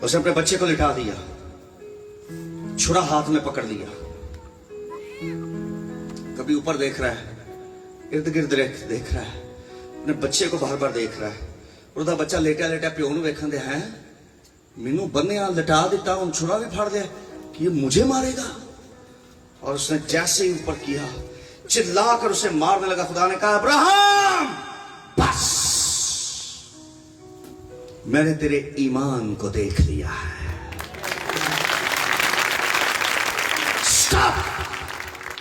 Speaker 1: उसने अपने बच्चे को लिटा दिया, छुरा हाथ में पकड़ लिया, कभी ऊपर देख रहा है, इर्द गिर्द देख रहा है, अपने बच्चे को बार बार देख रहा है। और बच्चा लेटा लेटा प्यो नूं वेखण दे, है मैनू बन्ने नाल लिटा दिता, हुण छुरा भी फड़ लिया कि ये मुझे मारेगा। और उसने जैसे ही ऊपर किया, चिल्लाकर उसे मारने लगा। खुदा ने कहा, अब्राहम बस, मैंने तेरे ईमान को देख लिया है, स्टॉप,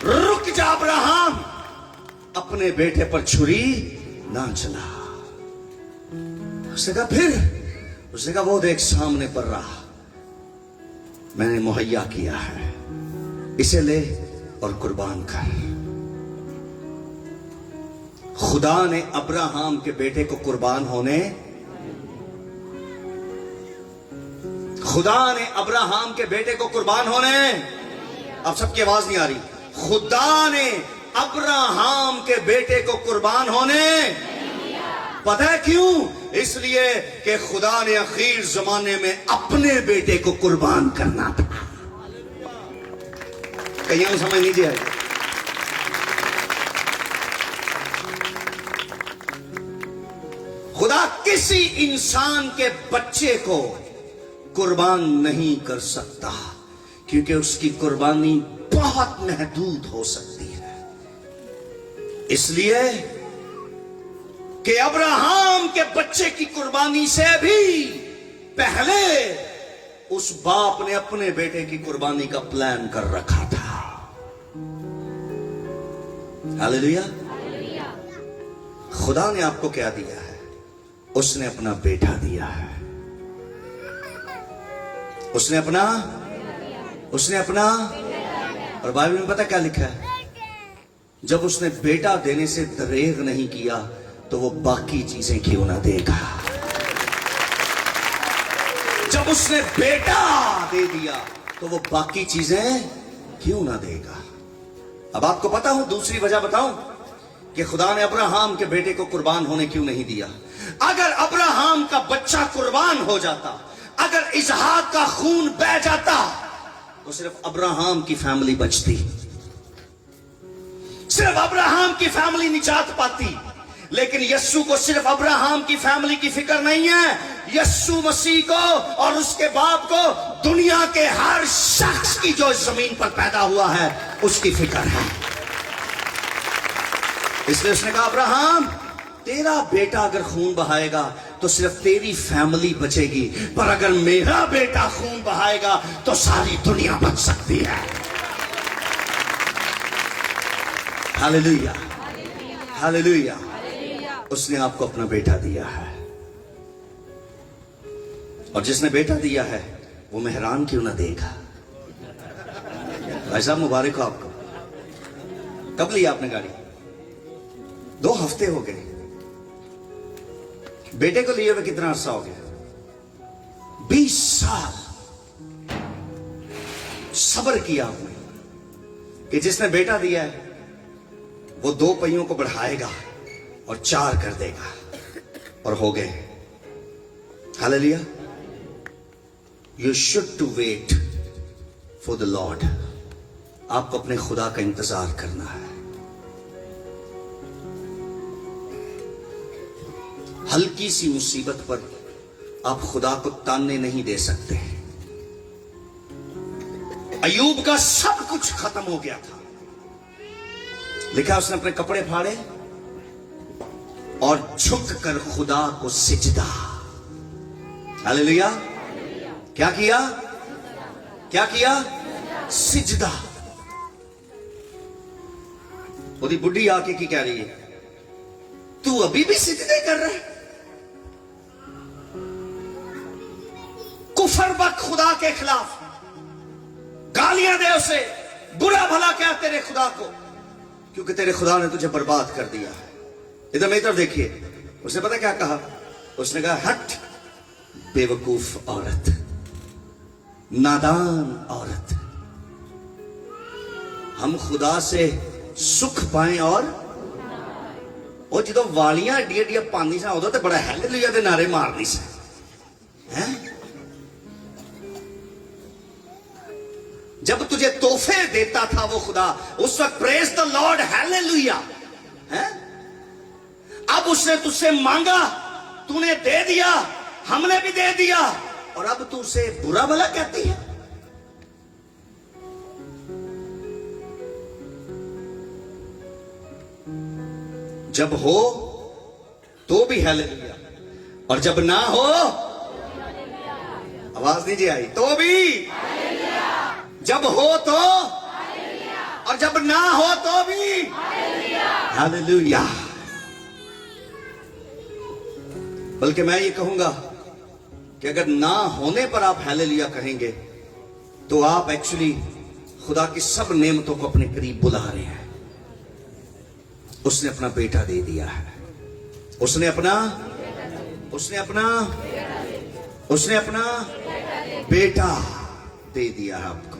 Speaker 1: रुक जा अब्राहम, अपने बेटे पर छुरी ना चला। उसने कहा फिर, उसने कहा वो देख सामने पर रहा, मैंने मुहैया किया है, इसे ले और कुर्बान कर। खुदा ने अब्राहम के बेटे को कुर्बान होने, खुदा ने अब्राहम के बेटे को कुर्बान होने, अब सबकी आवाज नहीं आ रही, खुदा ने अब्राहम के बेटे को कुर्बान होने, पता है क्यों? इसलिए कि खुदा ने आखिर जमाने में अपने बेटे को कुर्बान करना था। कहीं समझ लीजिए। खुदा किसी इंसान के बच्चे को कुर्बान नहीं कर सकता, क्योंकि उसकी कुर्बानी बहुत महदूद हो सकती है। इसलिए कि अब्राहम के बच्चे की कुर्बानी से भी पहले उस बाप ने अपने बेटे की कुर्बानी का प्लान कर रखा था। हालेलुया। खुदा ने आपको क्या दिया है? उसने अपना बेटा दिया है। उसने अपना और बाइबल में पता क्या लिखा है? जब उसने बेटा देने से दरेग नहीं किया तो वो बाकी चीजें क्यों ना देगा। जब उसने बेटा दे दिया तो वो बाकी चीजें क्यों ना देगा। अब आपको पता हूं, दूसरी वजह बताऊं कि खुदा ने अब्राहम के बेटे को कुर्बान होने क्यों नहीं दिया। अगर अब्राहम का बच्चा कुर्बान हो जाता, अगर इसहाक का खून बह जाता, तो सिर्फ अब्राहम की फैमिली बचती, सिर्फ अब्राहम की फैमिली निजात पाती। लेकिन यस्सु को सिर्फ अब्राहम की फैमिली की फिक्र नहीं है, यस्सु मसीह को और उसके बाप को दुनिया के हर शख्स की जो जमीन पर पैदा हुआ है उसकी फिक्र है। इसलिए उसने कहा, अब्राहम तेरा बेटा अगर खून बहाएगा तो सिर्फ तेरी फैमिली बचेगी, पर अगर मेरा बेटा खून बहाएगा तो सारी दुनिया बच सकती है। Hallelujah, hallelujah. उसने आपको अपना बेटा दिया है, और जिसने बेटा दिया है वो मेहरान क्यों ना देगा। भाई साहब मुबारक हो आपको। कब लिया आपने गाड़ी? 2 हफ्ते हो गए। बेटे को लिए हुए कितना अरसा हो गया? 20 साल सब्र किया आपने कि जिसने बेटा दिया है वो 2 पहियों को बढ़ाएगा और 4 कर देगा, और हो गए। Hallelujah. You should to wait for the Lord. आपको अपने खुदा का इंतजार करना है। हल्की सी मुसीबत पर आप खुदा को ताने नहीं दे सकते। अयूब का सब कुछ खत्म हो गया था, लिखा उसने अपने कपड़े फाड़े और झुक कर खुदा को सिजदा। हालेलुया। क्या किया? क्या किया? सिजदा। उसकी बुढ़ी आके की कह रही है, तू अभी भी सिजदे कर रहा है? कुफर बक खुदा के खिलाफ गालियां दे उसे, बुरा भला क्या तेरे खुदा को, क्योंकि तेरे खुदा ने तुझे बर्बाद कर दिया है। इधर मेरी तरफ देखिए, उसने पता क्या कहा? उसने कहा, हट बेवकूफ औरत, नादान औरत, हम खुदा से सुख पाए और जो वालियां एडिया एडिया पानी सा उदो तो बड़ा हालेलुया दे नारे मारनी से हैं? जब तुझे तोहफे देता था वो खुदा, उस वक्त प्रेज द लॉर्ड हालेलुया है। अब उसने तुझसे मांगा, तूने दे दिया, हमने भी दे दिया, और अब तू उसे बुरा भला कहती है। जब हो तो भी हालेलुया, और जब ना हो, आवाज नहीं जी आई, तो भी जब हो तो, और जब ना हो तो भी हालेलुया। बल्कि मैं ये कहूंगा कि अगर ना होने पर आप हालेलुया कहेंगे तो आप एक्चुअली खुदा की सब नेमतों को अपने करीब बुला रहे हैं। उसने अपना बेटा दे दिया है, उसने अपना बेटा दे दिया है आपको।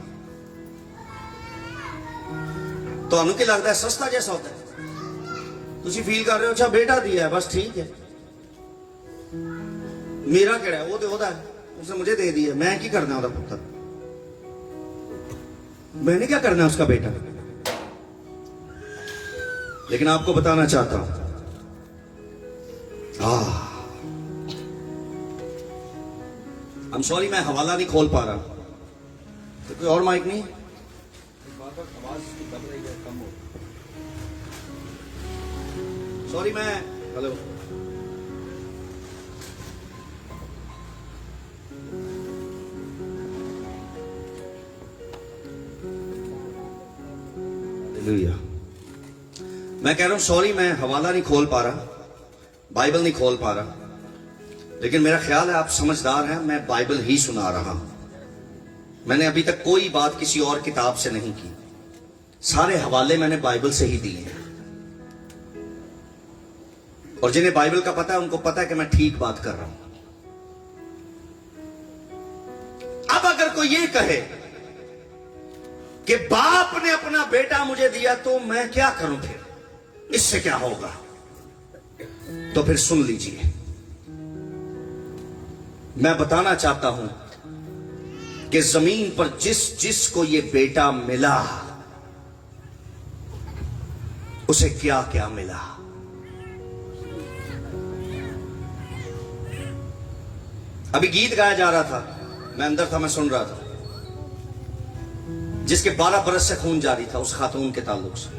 Speaker 1: तो क्या लगता है सस्ता जैसा होता है? तुम फील कर रहे हो, अच्छा बेटा दिया है बस ठीक है, मेरा केड़ा है, वो तो है, उसने मुझे दे दिया, मैं क्या करना उसका पुत्र, मैंने क्या करना उसका बेटा। लेकिन आपको बताना चाहता हूं, I'm sorry, मैं हवाला नहीं खोल पा रहा, तो कोई और माइक नहीं? सॉरी मैं, हेलो, मैं कह रहा हूं सॉरी, मैं हवाला नहीं खोल पा रहा, बाइबल नहीं खोल पा रहा, लेकिन मेरा ख्याल है आप समझदार हैं, मैं बाइबल ही सुना रहा हूं। मैंने अभी तक कोई बात किसी और किताब से नहीं की, सारे हवाले मैंने बाइबल से ही दिए हैं। और जिन्हें बाइबल का पता है उनको पता है कि मैं ठीक बात कर रहा हूं। अब अगर कोई ये कहे कि बाप ने अपना बेटा मुझे दिया तो मैं क्या करूं, फिर इससे क्या होगा, तो फिर सुन लीजिए, मैं बताना चाहता हूं कि जमीन पर जिस को ये बेटा मिला उसे क्या क्या मिला। अभी गीत गाया जा रहा था, मैं अंदर था, मैं सुन रहा था, जिसके 12 बरस से खून जारी था उस खातून के ताल्लुक से।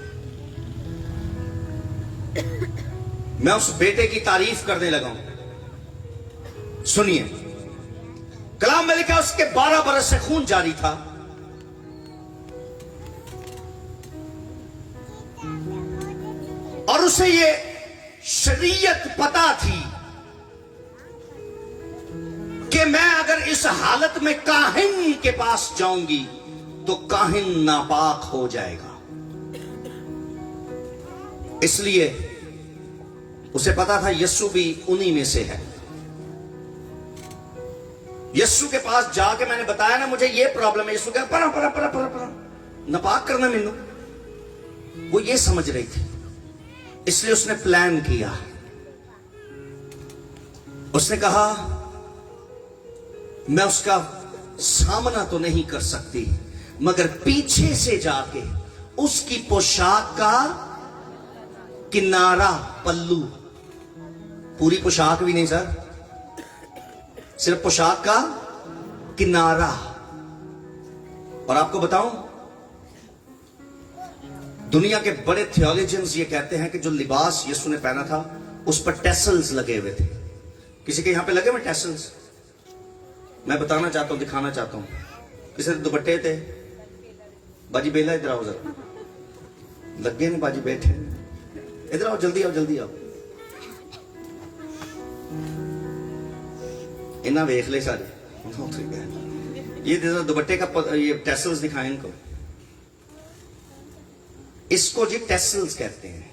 Speaker 1: मैं उस बेटे की तारीफ करने लगा हूं। सुनिए, कलाम में लिखा उसके 12 बरस से खून जारी था, उसे ये शरीयत पता थी कि मैं अगर इस हालत में काहिन के पास जाऊंगी तो काहिन नापाक हो जाएगा। इसलिए उसे पता था यस्सु भी उन्हीं में से है। यस्सु के पास जाके मैंने बताया ना मुझे ये प्रॉब्लम है, यस्सु कह परा परा परा परा परा नापाक करना मैनू, वो ये समझ रही थी। इसलिए उसने प्लान किया। उसने कहा मैं उसका सामना तो नहीं कर सकती, मगर पीछे से जाके उसकी पोशाक का किनारा, पल्लू, पूरी पोशाक भी नहीं सर, सिर्फ पोशाक का किनारा। और आपको बताऊं, दुनिया के बड़े थियोलॉजियंस ये कहते हैं कि जो लिबास यीशु ने पहना था उस पर टेसल्स लगे हुए थे। किसी के यहां पे लगे हुए टेसल्स? मैं बताना चाहता हूं, दिखाना चाहता हूं। किसी के दुपट्टे थे। बाजी बेला इधर आओ जरा, लगे नहीं बाजी, बैठे इधर आओ, जल्दी आओ जल्दी आओ। इन्ना वेख ले सारे, ये दुपट्टे का ये टेसल्स दिखाएं इनको। इसको जी टेसल्स कहते हैं।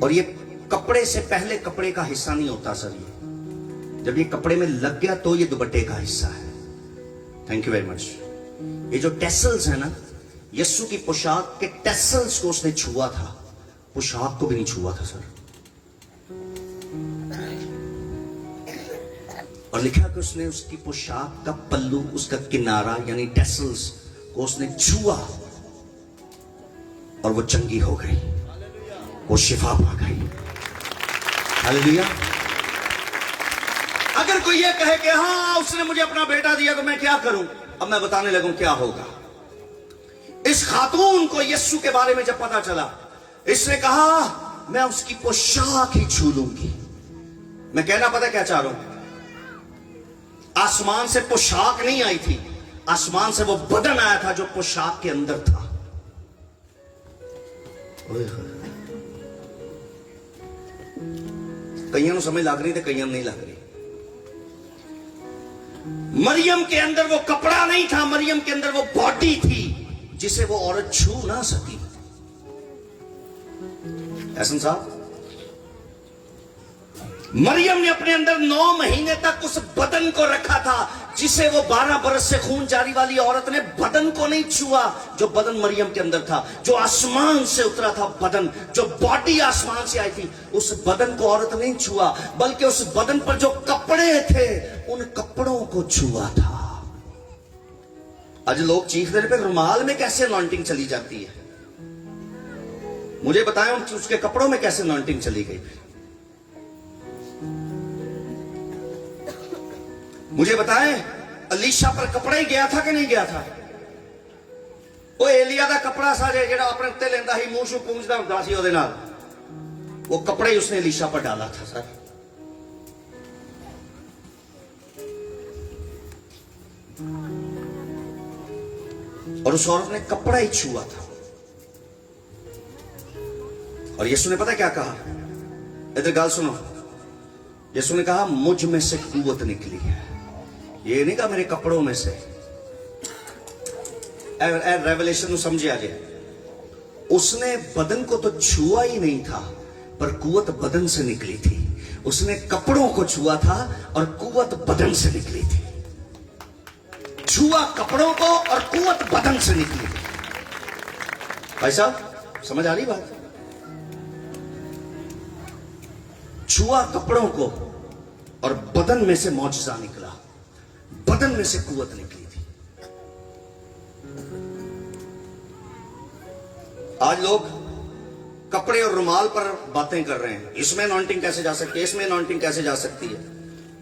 Speaker 1: और ये कपड़े से पहले कपड़े का हिस्सा नहीं होता सर। ये जब ये कपड़े में लग गया तो ये दुपट्टे का हिस्सा है। Thank you very much. ये जो टेसल्स है ना, यस्सु की पोशाक के टेसल्स को उसने छुआ था, पोशाक को भी नहीं छुआ था सर। और लिखा कि उसने उसकी पोशाक का पल्लू, उसका किनारा यानी टेसल्स को उसने छुआ और वो चंगी हो गई, वो शिफा पा गई। हालेलुया। अगर कोई ये कहे कि हाँ उसने मुझे अपना बेटा दिया तो मैं क्या करूं, अब मैं बताने लगूं क्या होगा। इस खातून को यस्सु के बारे में जब पता चला, इसने कहा मैं उसकी पोशाक ही छू लूंगी। मैं कहना पता क्या चाह रहा हूं, आसमान से पोशाक नहीं आई थी, आसमान से वो बदन आया था जो पोशाक के अंदर था। कईयों को समझ लग रही थी, कईयों नहीं लग रही। मरियम के अंदर वो कपड़ा नहीं था, मरियम के अंदर वो बॉडी थी जिसे वो औरत छू ना सकी। ऐसा साहब, मरियम ने अपने अंदर 9 महीने तक उस बदन को रखा था जिसे वो 12 बरस से खून जारी वाली औरत ने बदन को नहीं छुआ, जो बदन मरियम के अंदर था, जो आसमान से उतरा था बदन, जो बॉडी आसमान से आई थी, उस बदन को औरत नहीं छुआ, बल्कि उस बदन पर जो कपड़े थे उन कपड़ों को छुआ था। आज लोग चीख रहे थे रुमाल में कैसे अनॉइंटिंग चली जाती है। मुझे बताएं उसके कपड़ों में कैसे अनॉइंटिंग चली गई। मुझे बताएं अलीशा पर कपड़ा ही गया था कि नहीं गया था। वो एलिया का कपड़ा सा जेड़ा अपने उत्ते लेंदा ही, मुंह शू पूंजदा हुंदा सी ओदे नाल, वो कपड़े ही उसने अलीशा पर डाला था सर। और उस औरत ने कपड़ा ही छुआ था। और यीशु ने पता क्या कहा, इधर गाल सुनो। यीशु ने कहा मुझ में से कुव्वत निकली है। ये नहीं कहा मेरे कपड़ों में से। रेवलेशन समझे आगे, उसने बदन को तो छुआ ही नहीं था, पर कुव्वत बदन से निकली थी। उसने कपड़ों को छुआ था और कुव्वत बदन से निकली थी। छुआ कपड़ों को और कुव्वत बदन से निकली थी। भाई साहब समझ आ रही बात? छुआ कपड़ों को और बदन में से मौजज़ा निकला, बदन में से कुव्वत निकली थी। आज लोग कपड़े और रुमाल पर बातें कर रहे हैं, इसमें अनॉइंटिंग कैसे जा सकती है, इसमें अनॉइंटिंग कैसे जा सकती है।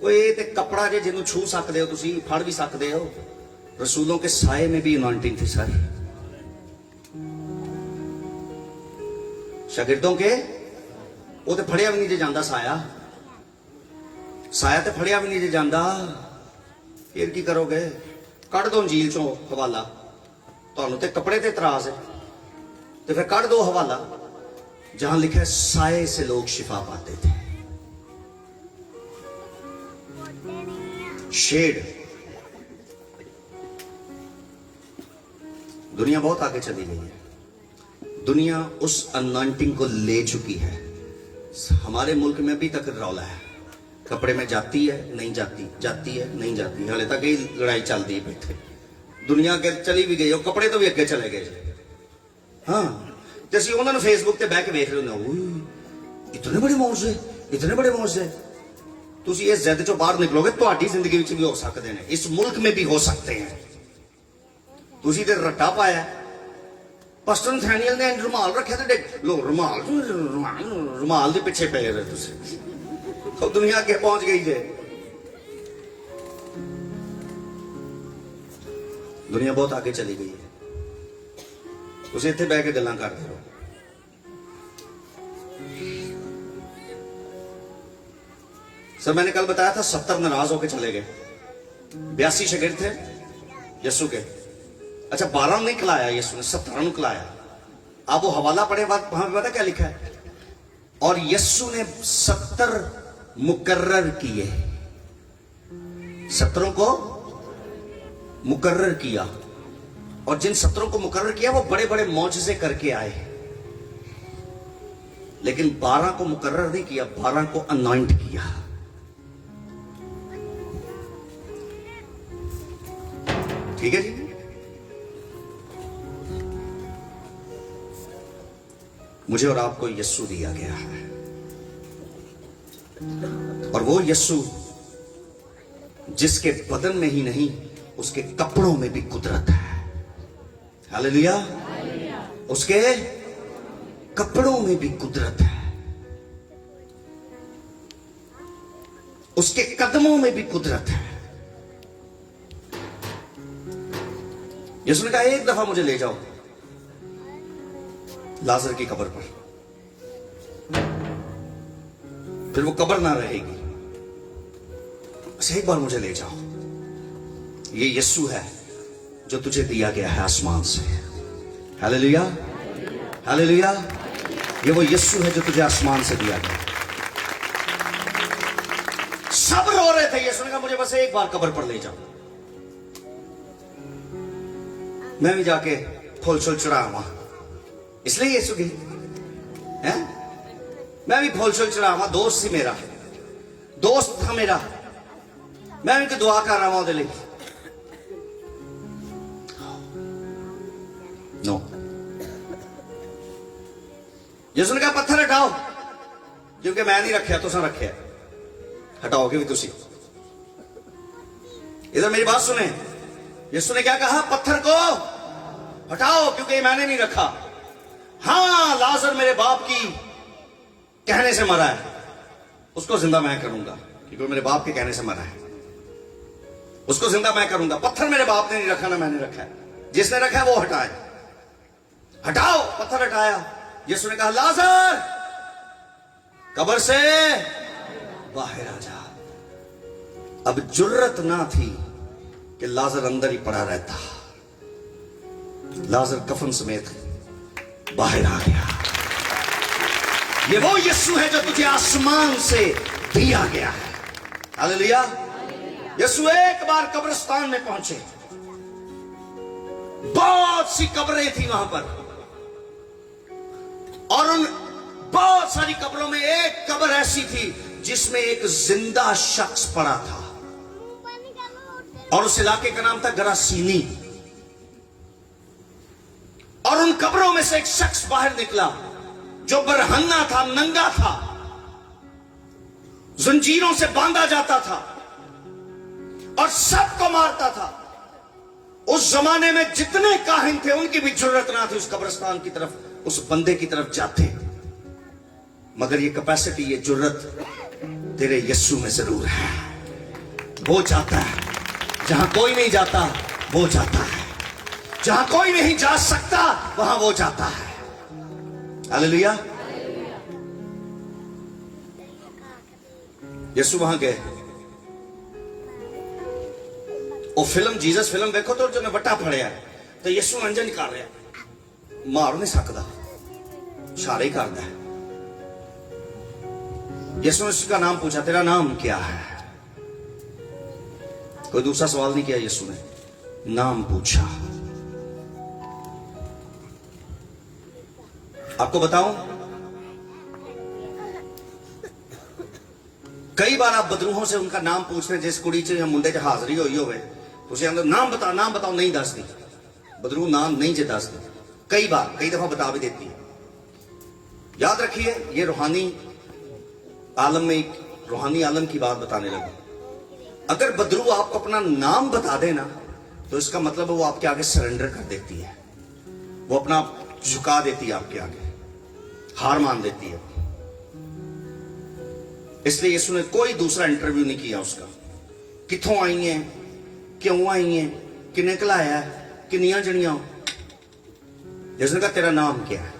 Speaker 1: वो ये ते कपड़ा जे जिन्हों छू सकते हो, तुसी फड़ भी सकते हो। रसूलों के साए में भी अनॉइंटिंग थी सारी। शागिर्दों के वो तो फड़िया भी नहीं जे जाता साया, साया तो फड़िया भी नहीं जे जाता। फिर की करोगे, कड़ दो झील चो हवाला, तुहानू ते कपड़े ते इतराज है। तो फिर काट दो हवाला जहां लिखा है साए से लोग शिफा पाते थे। शेड। दुनिया बहुत आगे चली गई है। दुनिया उस अनॉइंटिंग को ले चुकी है। हमारे मुल्क में भी तक रौला है, कपड़े में जाती है नहीं जाती, जाती है नहीं जाती, हाले तक ही लड़ाई चलती है बैठे। दुनिया के चली भी गई और कपड़े तो भी अगे चले गए। हाँ, तो असं उन्होंने फेसबुक से बह के वेख रहे हो, इतने बड़े मौजे, इतने बड़े मौजे। तुम इस जिद चो बाहर निकलोगे तो जिंदगी में भी हो सकते हैं, इस मुल्क में भी हो सकते हैं। तुम तो रट्टा पाया, पास्टर नथानियल ने रुमाल रखा तो लो रुमाल रुमाल के पिछे पे रहे, तो दुनिया अगे पहुंच गई है। दुनिया बहुत आगे चली गई है। तुम इत्थे बह के गल्लां करते रहो। सर मैंने कल बताया था 70 नाराज होकर चले गए, 82 शागिर्द थे यीशु के। अच्छा 12 नहीं खिलाया यीशु ने, 17 खिलाया। आप वो हवाला पढ़े बाद वहां पे पता क्या लिखा है, और यीशु ने 70 मुकर्रर किए, 70 को मुकर्रर किया। और जिन 70 को मुकर्रर किया वो बड़े बड़े मौजज़े करके आए, लेकिन 12 को मुकर्रर नहीं किया, 12 को अनॉइंट किया। ठीक है जी। मुझे और आपको यीशु दिया गया है, और वो यीशु जिसके बदन में ही नहीं उसके कपड़ों में भी कुदरत है। हालेलुया। उसके कपड़ों में भी कुदरत है, उसके कदमों में भी कुदरत है। यीशु ने कहा एक दफा मुझे ले जाओ लाजर की कब्र पर, फिर वो कब्र ना रहेगी, बस एक बार मुझे ले जाओ। ये यीशु है जो तुझे दिया गया है आसमान से। Hallelujah, hallelujah. ये वो यीशु है जो तुझे आसमान से दिया गया। सब रो रहे थे, यीशु ने कहा मुझे बस एक बार कब्र पर ले जाओ, मैं भी जाके फूल शूल चढ़ावा। इसलिए यीशु गई है, मैं भी फूल शूल चढ़ावा। दोस्त सी मेरा, दोस्त था मेरा, मैं भी तो दुआ कर रहा हूं। नो, यीशु ने कहा पत्थर हटाओ, क्योंकि मैं नहीं रखा तुसा रखा, हटाओगे भी तुसी। इधर मेरी बात सुने, यीशु ने क्या कहा, पत्थर को हटाओ क्योंकि मैंने नहीं रखा। हां, लाजर मेरे बाप की कहने से मरा है, उसको जिंदा मैं करूंगा, क्योंकि मेरे बाप के कहने से मरा है, उसको जिंदा मैं करूंगा। पत्थर मेरे बाप ने नहीं रखा ना मैंने रखा है, जिसने रखा है वो हटाए। हटाओ, पत्थर हटाया। यीशु ने कहा लाजर कब्र से बाहर आ जा। अब जुर्रत ना थी कि लाजर अंदर ही पड़ा रहता, लाजर कफन समेत बाहर आ गया। ये वो यीशु है जो तुझे आसमान से दिया गया है। हालेलुया। यीशु एक बार कब्रिस्तान में पहुंचे, बहुत सी कब्रें थी वहां पर, और उन बहुत सारी कब्रों में एक कब्र ऐसी थी जिसमें एक जिंदा शख्स पड़ा था, और उस इलाके का नाम था गरासीनी। और उन कब्रों में से एक शख्स बाहर निकला जो बरहन्ना था, नंगा था, जंजीरों से बांधा जाता था और सबको मारता था। उस जमाने में जितने काहिन थे उनकी भी जरूरत ना थी उस कब्रिस्तान की तरफ, उस बंदे की तरफ जाते, मगर ये कैपेसिटी, ये जरूरत तेरे यीशु में जरूर है। वो जाता है जहां कोई नहीं जाता, वो जाता है जहां कोई नहीं जा सकता, वहां वो जाता है। हालेलुया। यीशु वहां गए, वो फिल्म जीसस फिल्म देखो तो जो ने वट्टा फड़िया तो यीशु अंजन कर रहा, मार नहीं सकता, इशारे ही करता है। यीशु ने उसका नाम पूछा, तेरा नाम क्या है? कोई दूसरा सवाल नहीं किया, यीशु ने नाम पूछा। आपको बताऊं, कई बार आप बदरूहों से उनका नाम पूछते हैं, जिस कुड़ी च मुंडे च हाजरी हुई होवे, तुझे अंदर नाम बताओ, नहीं दसदी। बदरू नाम नहीं जे दसदी। कई बार, कई दफा बता भी देती है। याद रखिए, ये रूहानी आलम में एक रूहानी आलम की बात बताने लगा। अगर बदरू आपको अपना नाम बता देना, तो इसका मतलब वो आपके आगे सरेंडर कर देती है, वो अपना झुका देती है, आपके आगे हार मान देती है। इसलिए यीशु ने कोई दूसरा इंटरव्यू नहीं किया उसका। किथों आई है, क्यों आई है, किन्ने खिलाया, किन्नियां जड़ियां। यीशु ने कहा तेरा नाम क्या है,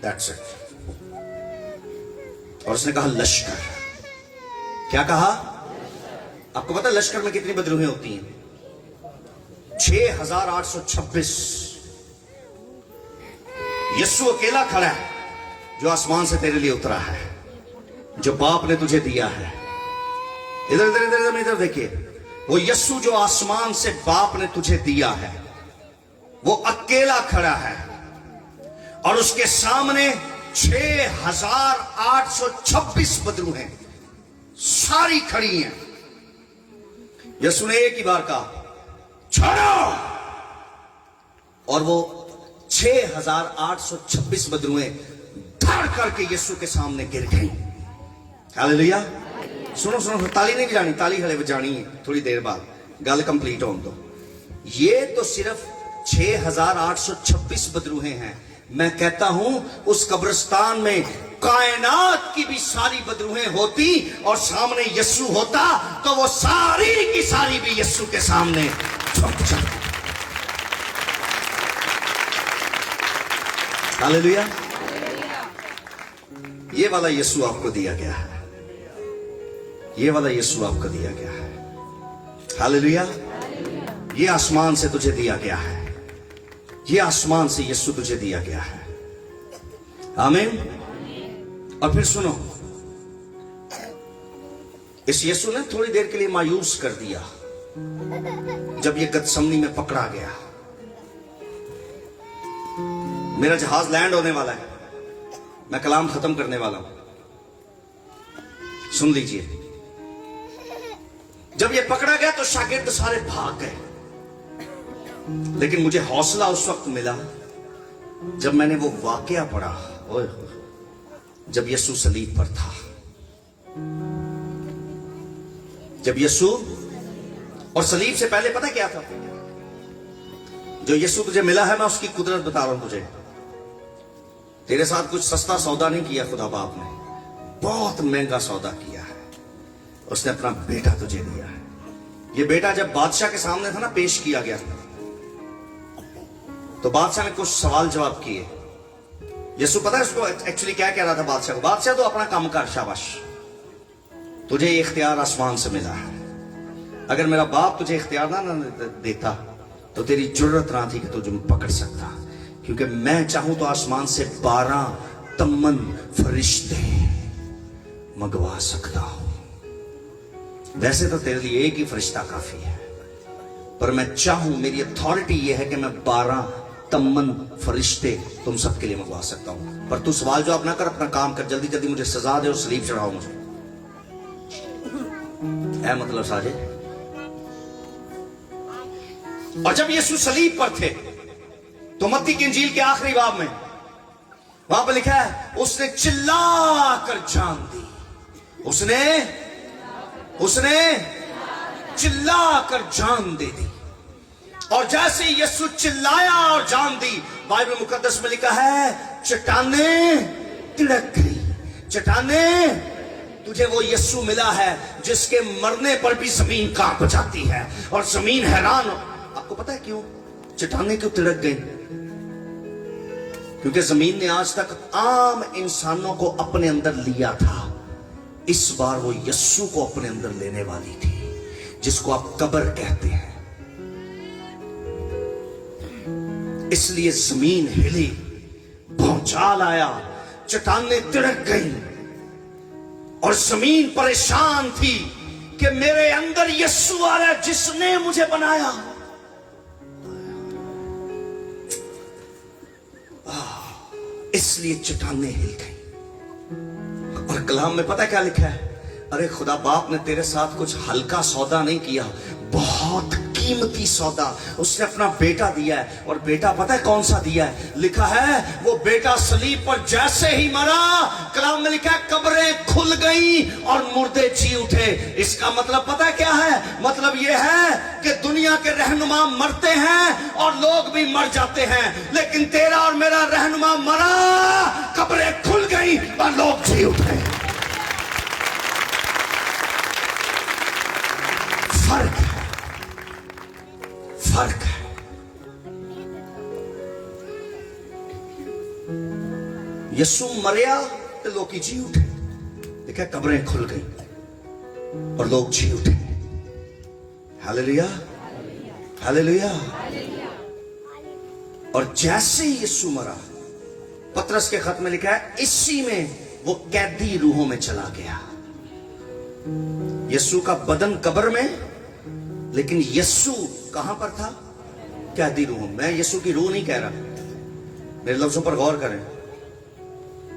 Speaker 1: दैट्स इट। और उसने कहा लश्कर। क्या कहा? आपको पता है लश्कर में कितनी बदरूहें होती हैं? 6826। यीशु अकेला खड़ा है जो आसमान से तेरे लिए उतरा है, जो बाप ने तुझे दिया है। इधर इधर इधर इधर देखिए, वो यीशु जो आसमान से बाप ने तुझे दिया है, वो अकेला खड़ा है और उसके सामने 6826 बदरूहें सारी खड़ी हैं। यीशु ने एक ही बार कहा छोड़ो, और वो 6826 बदरूहें धड़ करके यीशु के सामने गिर गई। हालेलुया। सुनो सुनो, ताली नहीं बजानी, ताली हले बजानी है थोड़ी देर बाद, गल कंप्लीट होने दो। ये तो सिर्फ 6826 बदरूहें हैं। मैं कहता हूं उस कब्रिस्तान में कायनात की भी सारी बदरूहें होती और सामने यीशु होता, तो वो सारी की सारी भी यीशु के सामने झुक जाती। हालेलुया। ये वाला यीशु आपको दिया गया है, ये वाला यीशु आपको दिया गया है। हालेलुया। ये आसमान से तुझे दिया गया है, ये आसमान से यीशु तुझे दिया गया है। आमीन। और फिर सुनो, इस यीशु ने थोड़ी देर के लिए मायूस कर दिया जब ये गतसमनी में पकड़ा गया। मेरा जहाज लैंड होने वाला है, मैं कलाम खत्म करने वाला हूं, सुन लीजिए। जब ये पकड़ा गया तो शागिर्द सारे भाग गए, लेकिन मुझे हौसला उस वक्त मिला जब मैंने वो वाकया पढ़ा। ओए, जब यीशु सलीब पर था, जब यीशु, और सलीब से पहले पता क्या था? जो यीशु तुझे मिला है, मैं उसकी कुदरत बता रहा हूं तुझे। तेरे साथ कुछ सस्ता सौदा नहीं किया खुदा बाप ने, बहुत महंगा सौदा किया है। उसने अपना बेटा तुझे दिया है। ये बेटा जब बादशाह के सामने था ना, पेश किया गया, तो बादशाह ने कुछ सवाल जवाब किए। यीशु पता है उसको एक्चुअली क्या कह रहा था बादशाह को? बादशाह तो अपना काम कर, शाबाश, तुझे ये इख्तियार आसमान से मिला है। अगर मेरा बाप तुझे इख्तियार ना देता तो तेरी जरूरत ना थी कि तुझे पकड़ सकता, क्योंकि मैं चाहूं तो आसमान से 12 तमन फरिश्ते मंगवा सकता हूं। वैसे तो तेरे लिए एक ही फरिश्ता काफी है, पर मैं चाहूं, मेरी अथॉरिटी यह है कि मैं 12 तमन फरिश्ते तुम सबके लिए मंगवा सकता हूं। पर तू सवाल जवाब ना कर, अपना काम कर, जल्दी जल्दी मुझे सजा दे और सलीब चढ़ाओ मुझे। ऐ मतलब साजे। और जब यीशु सलीब पर थे तो मत्ती की इंजील के आखिरी बाब में वहां पर लिखा है, उसने चिल्ला कर जान दी, उसने चिल्ला कर जान दे दी। और जैसे यीशु चिल्लाया और जान दी, बाइबल मुकद्दस में लिखा है चट्टाने तिड़क गई। चट्टाने, तुझे वो यीशु मिला है जिसके मरने पर भी जमीन कांप जाती है और जमीन हैरान। आपको पता है क्यों चट्टाने क्यों तिड़क गई? क्योंकि जमीन ने आज तक आम इंसानों को अपने अंदर लिया था, इस बार वो यीशु को अपने अंदर लेने वाली थी, जिसको आप कब्र कहते हैं। इसलिए जमीन हिली भौचाल आया, चट्टानें तिड़क गई और जमीन परेशान थी कि मेरे अंदर यीशु आ रहा है जिसने मुझे बनाया। इसलिए चट्टानें हिल गई। और कलाम में पता क्या लिखा है? अरे खुदा बाप ने तेरे साथ कुछ हल्का सौदा नहीं किया, बहुत कीमती सौदा। उसने अपना बेटा दिया है। और बेटा पता है कौन सा दिया है? लिखा है वो बेटा सलीब पर जैसे ही मरा, कलाम में लिखा है कब्रें खुल गई और मुर्दे जी उठे। इसका मतलब पता है क्या है? मतलब यह है कि दुनिया के रहनुमा मरते हैं और लोग भी मर जाते हैं, लेकिन तेरा और मेरा रहनुमा मरा, कब्रें खुल गई और लोग जी उठे। फर्क है, फर्क है। यीशु मरिया तो लोग जी उठे, देखा कब्रें खुल गई और लोग जी उठे। Hallelujah, hallelujah. और जैसे ही यीशु मरा, पतरस के खत में लिखा है इसी में वो कैदी रूहों में चला गया। यीशु का बदन कब्र में, लेकिन यीशु कहां पर था? कैदी रूह। मैं यीशु की रूह नहीं कह रहा, मेरे लफ्जों पर गौर करें।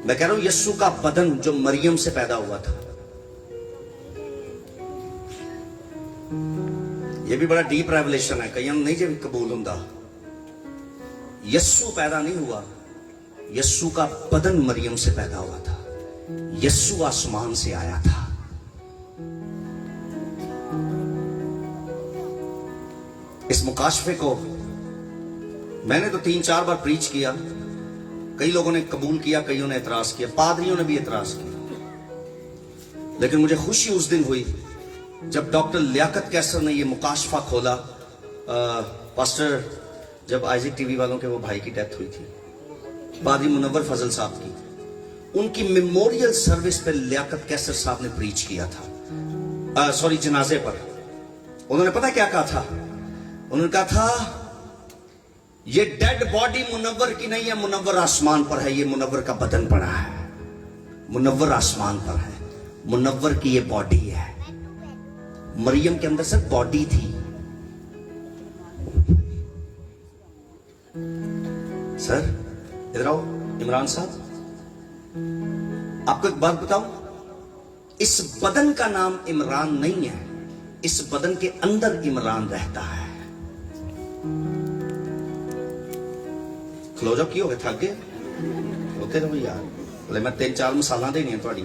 Speaker 1: मैं कह रहा हूं यीशु का बदन जो मरियम से पैदा हुआ था। यह भी बड़ा डीप रेवलेशन है, कहीं नहीं जब कबूल होता। यीशु पैदा नहीं हुआ, यीशु का बदन मरियम से पैदा हुआ था। यीशु आसमान से आया था। इस मुकाशफे को मैंने तो 3-4 बार प्रीच किया। कई लोगों ने कबूल किया, कईयों ने एतराज किया, पादरियों ने भी एतराज किया। लेकिन मुझे खुशी उस दिन हुई जब डॉक्टर लियाकत कैसर ने यह मुकाशफा खोला। पास्टर जब आइजिक टीवी वालों के वो भाई की डेथ हुई थी, पादरी मुनव्वर फजल साहब की, उनकी मेमोरियल सर्विस पे लियाकत कैसर साहब ने प्रीच किया था। सॉरी, जनाजे पर। उन्होंने पता क्या कहा था? उन्होंने कहा था ये डेड बॉडी मुनव्वर की नहीं है, मुनव्वर आसमान पर है। ये मुनव्वर का बदन पड़ा है, मुनव्वर आसमान पर है। मुनव्वर की ये बॉडी है। मरियम के अंदर सिर्फ बॉडी थी। सर इधर आओ, इमरान साहब, आपको एक बात बताऊं, इस बदन का नाम इमरान नहीं है, इस बदन के अंदर इमरान रहता है। खलो जाओ, की हो गए, थक गए? होते रहो यार, बोले मैं 3-4 मिसालां देनी थोड़ी।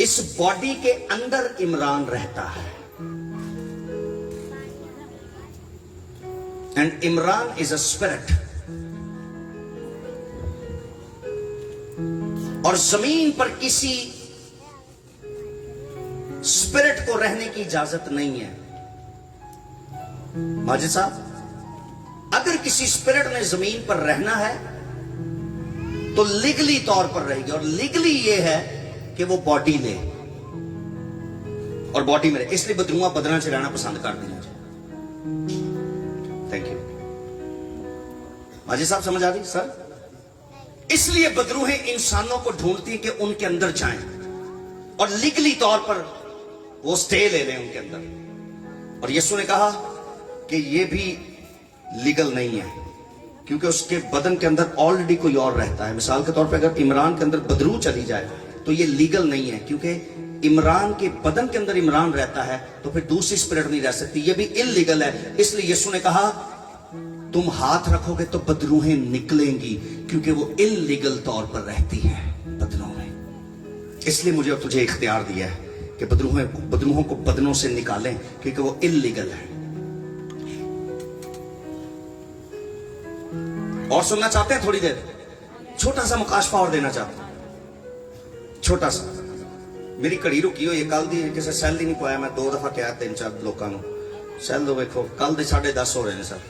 Speaker 1: इस बॉडी के अंदर इमरान रहता है। And Imran is a spirit. और जमीन पर किसी स्पिरिट को रहने की इजाजत नहीं है। माजिद साहब, अगर किसी स्पिरिट ने जमीन पर रहना है तो लीगली तौर पर रहेगी। और लीगली यह है कि वो बॉडी ले और बॉडी में रहे। इसलिए बदरुआ बदना च रहना पसंद कर दिया। थैंक यू माजिद साहब, समझ आ गई सर? इसलिए बदरूहें इंसानों को ढूंढती हैं कि उनके अंदर जाएं और लीगली तौर पर वो स्टे ले लें उनके अंदर। और यीशु ने कहा कि ये भी लीगल नहीं है, क्योंकि उसके बदन के अंदर ऑलरेडी कोई और रहता है। मिसाल के तौर पे अगर इमरान के अंदर बदरू चली जाए तो ये लीगल नहीं है, क्योंकि इमरान के बदन के अंदर इमरान रहता है, तो फिर दूसरी स्पिरिट नहीं रह सकती। ये भी इल्लीगल है। इसलिए यीशु ने कहा तुम हाथ रखोगे तो बदरूहें निकलेंगी, क्योंकि वो इल्लीगल तौर पर रहती है बदनों में। इसलिए मुझे और तुझे इख्तियार दिया है कि बदरूहों को बदनों से निकालें, क्योंकि वो इल्लीगल है। और सुनना चाहते हैं थोड़ी देर? छोटा सा मुकाशफा और देना चाहता हूं, छोटा सा। मेरी घड़ी रुकी हुई है, कल दी किसी सैल ही नहीं पाया। मैं 2 दफा कहा 3-4 लोगों को सैल दो, वेखो कल दे 10:30 हो रहे हैं सर।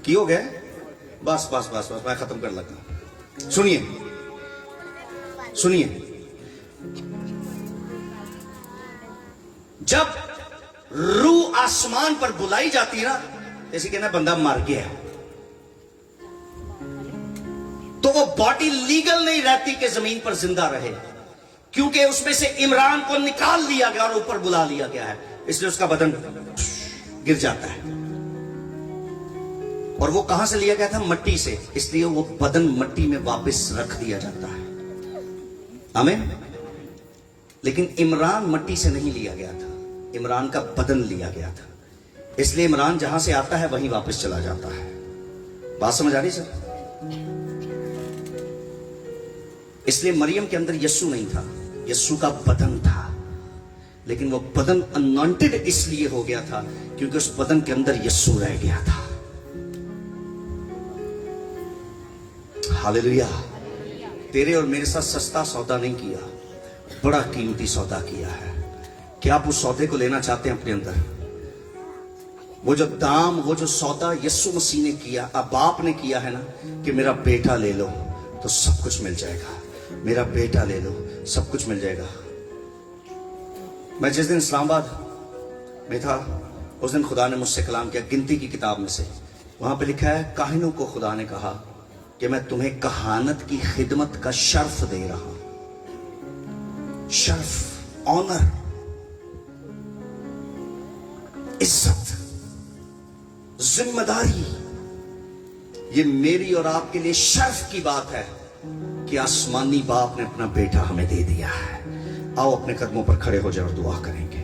Speaker 1: की हो गया? बस बस बस बस मैं खत्म कर लगा। सुनिए सुनिए, जब रूह आसमान पर बुलाई जाती है ना, जैसे कहना बंदा मर गया, बॉडी लीगल नहीं रहती कि जमीन पर जिंदा रहे, क्योंकि उसमें से इमरान को निकाल लिया गया और ऊपर बुला लिया गया है, इसलिए उसका बदन गिर जाता है। और वो कहां से लिया गया था? मट्टी से, इसलिए वो बदन मट्टी में वापस रख दिया जाता है। आमीन। लेकिन इमरान मट्टी से नहीं लिया गया था, इमरान का बदन लिया गया था, इसलिए इमरान जहां से आता है वहीं वापस चला जाता है। बात समझ आ रही सर? इसलिए मरियम के अंदर यस्सु नहीं था, यस्सु का बदन था, लेकिन वो बदन अनॉइंटेड इसलिए हो गया था क्योंकि उस बदन के अंदर यस्सु रह गया था। हालेलुया। तेरे और मेरे साथ सस्ता सौदा नहीं किया, बड़ा कीमती सौदा किया है। क्या आप उस सौदे को लेना चाहते हैं अपने अंदर? वो जो दाम, वो जो सौदा यीशु मसीह ने किया, अब बाप ने किया है ना, कि मेरा बेटा ले लो तो सब कुछ मिल जाएगा, मेरा बेटा ले लो सब कुछ मिल जाएगा। मैं जिस दिन इस्लामाबाद में था उस दिन खुदा ने मुझसे कलाम किया, गिनती की किताब में से। वहां पे लिखा है, काहिनों को खुदा ने कहा कि मैं तुम्हें कहानत की खिदमत का शर्फ दे रहा हूं। शर्फ, ऑनर, इज्जत, जिम्मेदारी, ये मेरी और आपके लिए शर्फ की बात है कि आसमानी बाप ने अपना बेटा हमें दे दिया है। आओ अपने कदमों पर खड़े हो जाओ और दुआ करेंगे।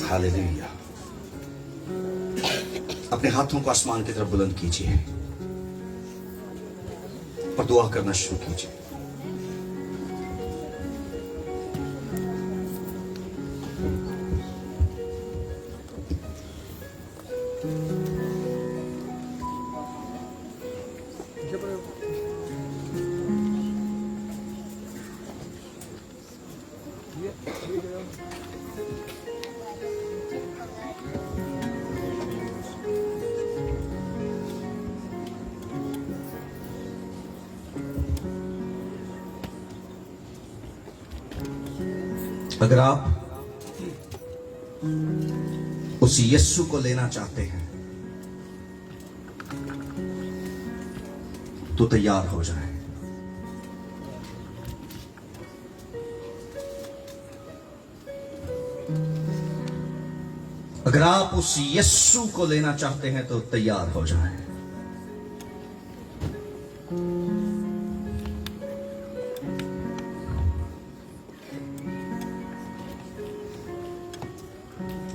Speaker 1: हालेलुया। अपने हाथों को आसमान की तरफ बुलंद कीजिए और दुआ करना शुरू कीजिए। अगर आप उस यस्सु को लेना चाहते हैं तो तैयार हो जाए। अगर आप उस यस्सु को लेना चाहते हैं तो तैयार हो जाए।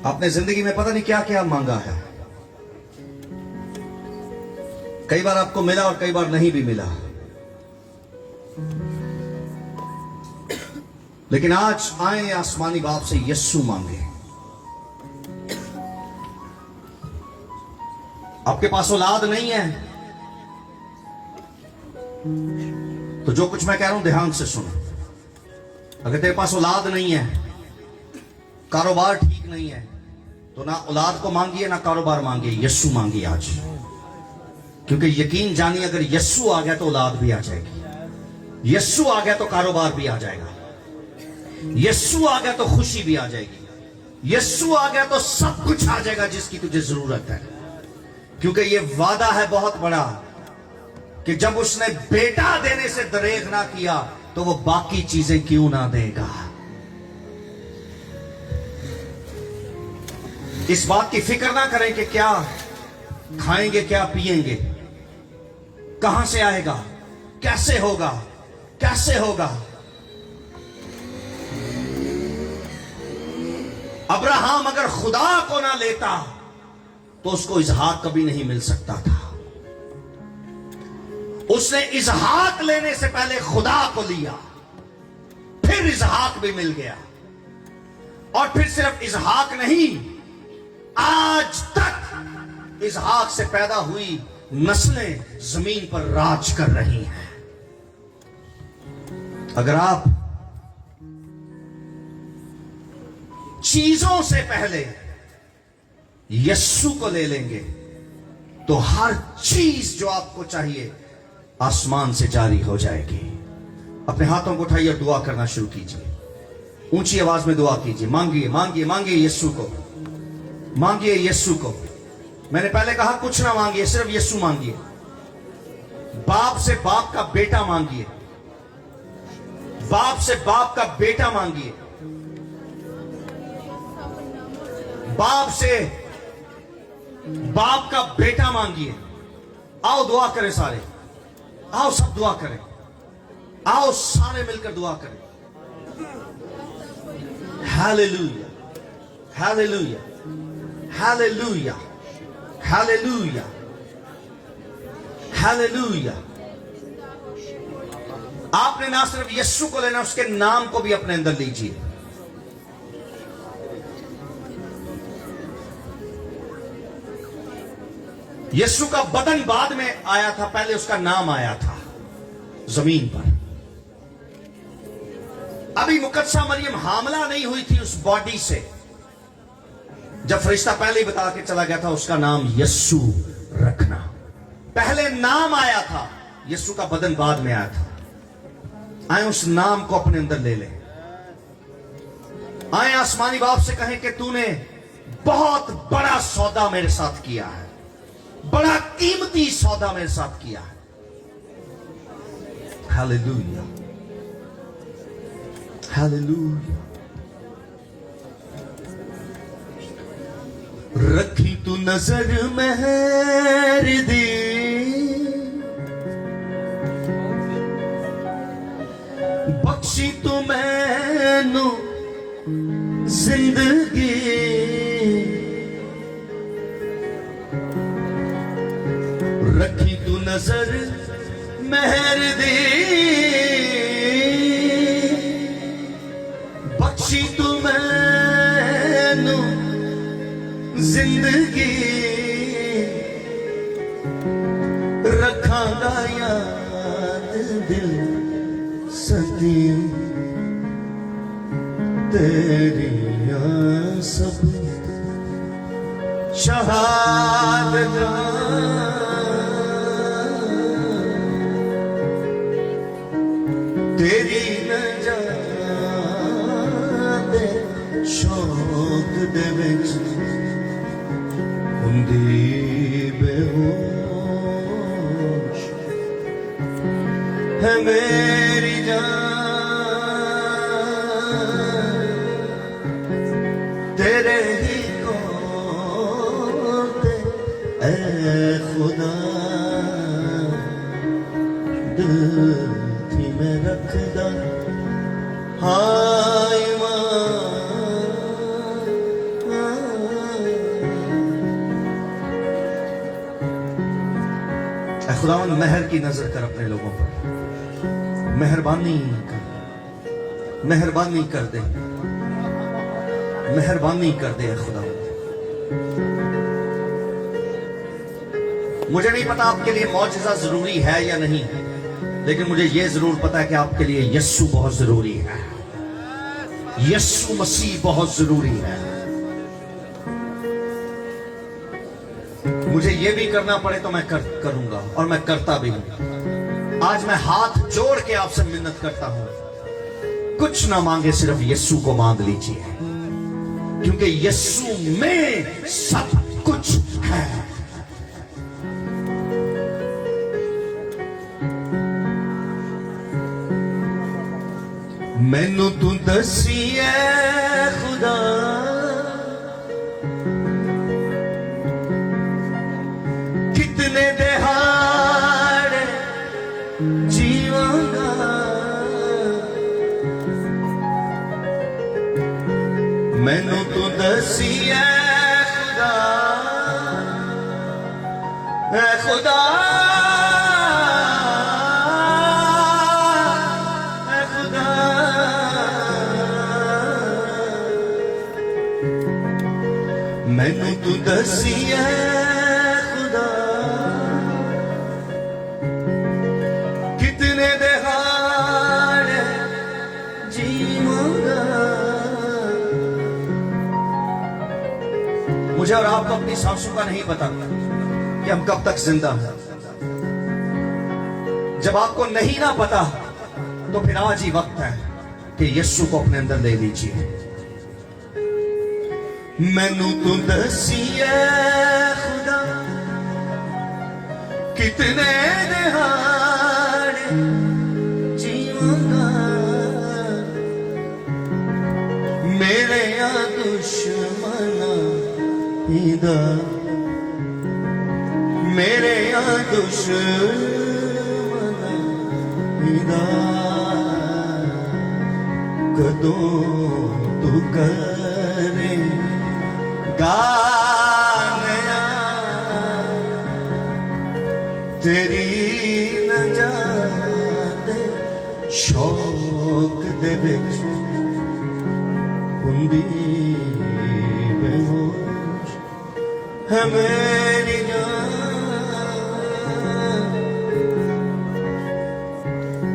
Speaker 1: आपने जिंदगी में पता नहीं क्या क्या मांगा है, कई बार आपको मिला और कई बार नहीं भी मिला, लेकिन आज आए आसमानी बाप से यस्सु मांगे। आपके पास औलाद नहीं है तो जो कुछ मैं कह रहा हूं ध्यान से सुनो। अगर तेरे पास औलाद नहीं है, कारोबार ठीक नहीं है, तो ना औलाद को मांगिए ना कारोबार मांगिए, यस्सु मांगिए आज। क्योंकि यकीन जानिए, अगर यस्सु आ गया तो औलाद भी आ जाएगी, यस्सु आ गया तो कारोबार भी आ जाएगा, यस्सु आ गया तो खुशी भी आ जाएगी, यस्सु आ गया तो सब कुछ आ जाएगा जिसकी तुझे जरूरत है। क्योंकि ये वादा है बहुत बड़ा कि जब उसने बेटा देने से दरेग ना किया तो वो बाकी चीजें क्यों ना देगा। इस बात की फिक्र ना करें कि क्या खाएंगे, क्या पिएंगे, कहां से आएगा, कैसे होगा, कैसे होगा। अब्राहम अगर खुदा को ना लेता तो उसको इसहाक कभी नहीं मिल सकता था। उसने इसहाक लेने से पहले खुदा को लिया, फिर इसहाक भी मिल गया। और फिर सिर्फ इसहाक नहीं, आज तक इसहाक से पैदा हुई नस्लें जमीन पर राज कर रही हैं। अगर आप चीजों से पहले यस्सु को ले लेंगे तो हर चीज जो आपको चाहिए आसमान से जारी हो जाएगी। अपने हाथों को उठाइए और दुआ करना शुरू कीजिए। ऊंची आवाज में दुआ कीजिए, मांगिए मांगिए मांगिए यस्सु को। मांगिए यीशु को। मैंने पहले कहा कुछ ना मांगिए, सिर्फ यीशु मांगिए। बाप से बाप का बेटा मांगिए, बाप से बाप का बेटा मांगिए, बाप से बाप का बेटा मांगिए। आओ दुआ करें सारे, आओ सब दुआ करें, आओ सारे मिलकर दुआ करें। Hallelujah, hallelujah, hallelujah, hallelujah, hallelujah. आपने ना सिर्फ यीशु को लेना, उसके नाम को भी अपने अंदर लीजिए। यीशु का बदन बाद में आया था, पहले उसका नाम आया था जमीन पर। अभी मुकद्दसा मरियम हामला नहीं हुई थी उस बॉडी से, जब फरिश्ता पहले ही बता के चला गया था उसका नाम यीशु रखना। पहले नाम आया था, यीशु का बदन बाद में आया था। आए उस नाम को अपने अंदर ले ले। आए आसमानी बाप से कहें कि तूने बहुत बड़ा सौदा मेरे साथ किया है, बड़ा कीमती सौदा मेरे साथ किया है। Hallelujah, hallelujah. रखी तू नजर मेहर दी, बख्शी तू मैनू जिंदगी, रखी तू नजर मेहर दी, बख्शी तू मैनू जिंदगी, रखांगा याद दिल सदियों तेरियां सब शहादतां, तेरी नजात शौक दे विच हुंदी बेहोश है मेरी जान, तेरे ही कोल ते ऐ खुदा दिल थी मैं रखदा हाय खुदावन मेहर की नजर कर अपने लोगों पर, मेहरबानी कर, मेहरबानी कर दे, मेहरबानी कर दे खुदावन। मुझे नहीं पता आपके लिए मौजज़ा जरूरी है या नहीं, लेकिन मुझे यह जरूर पता है कि आपके लिए यीशु बहुत जरूरी है, यीशु मसीह बहुत जरूरी है। मुझे यह भी करना पड़े तो मैं करूंगा और मैं करता भी हूं। आज मैं हाथ जोड़ के आपसे मिन्नत करता हूं, कुछ ना मांगे, सिर्फ यीशु को मांग लीजिए, क्योंकि यीशु में सब कुछ है। मैनू तू दसिए खुदा कितने दिहाड़े जीवांगा, मैनू तू दसिए खुदा, ऐ खुदा, ऐ खुदा, मैनू तू दसिए खुदा कितने दिहाड़े जीवांगा। मुझे और आपको अपनी सांसों का नहीं पता कि हम कब तक जिंदा हैं। जब आपको नहीं ना पता तो फिर आज ही वक्त है कि यीशु को अपने अंदर ले लीजिए। मैनू तू दसिए खुदा कितने दिहाड़े जीवांगा मेरे या दुश्मना इदा मेरे या दुश्मना इदा कदों तू करे गाने तेरी नजात शौक दे विच हुंदी बेहोश है मेरी जान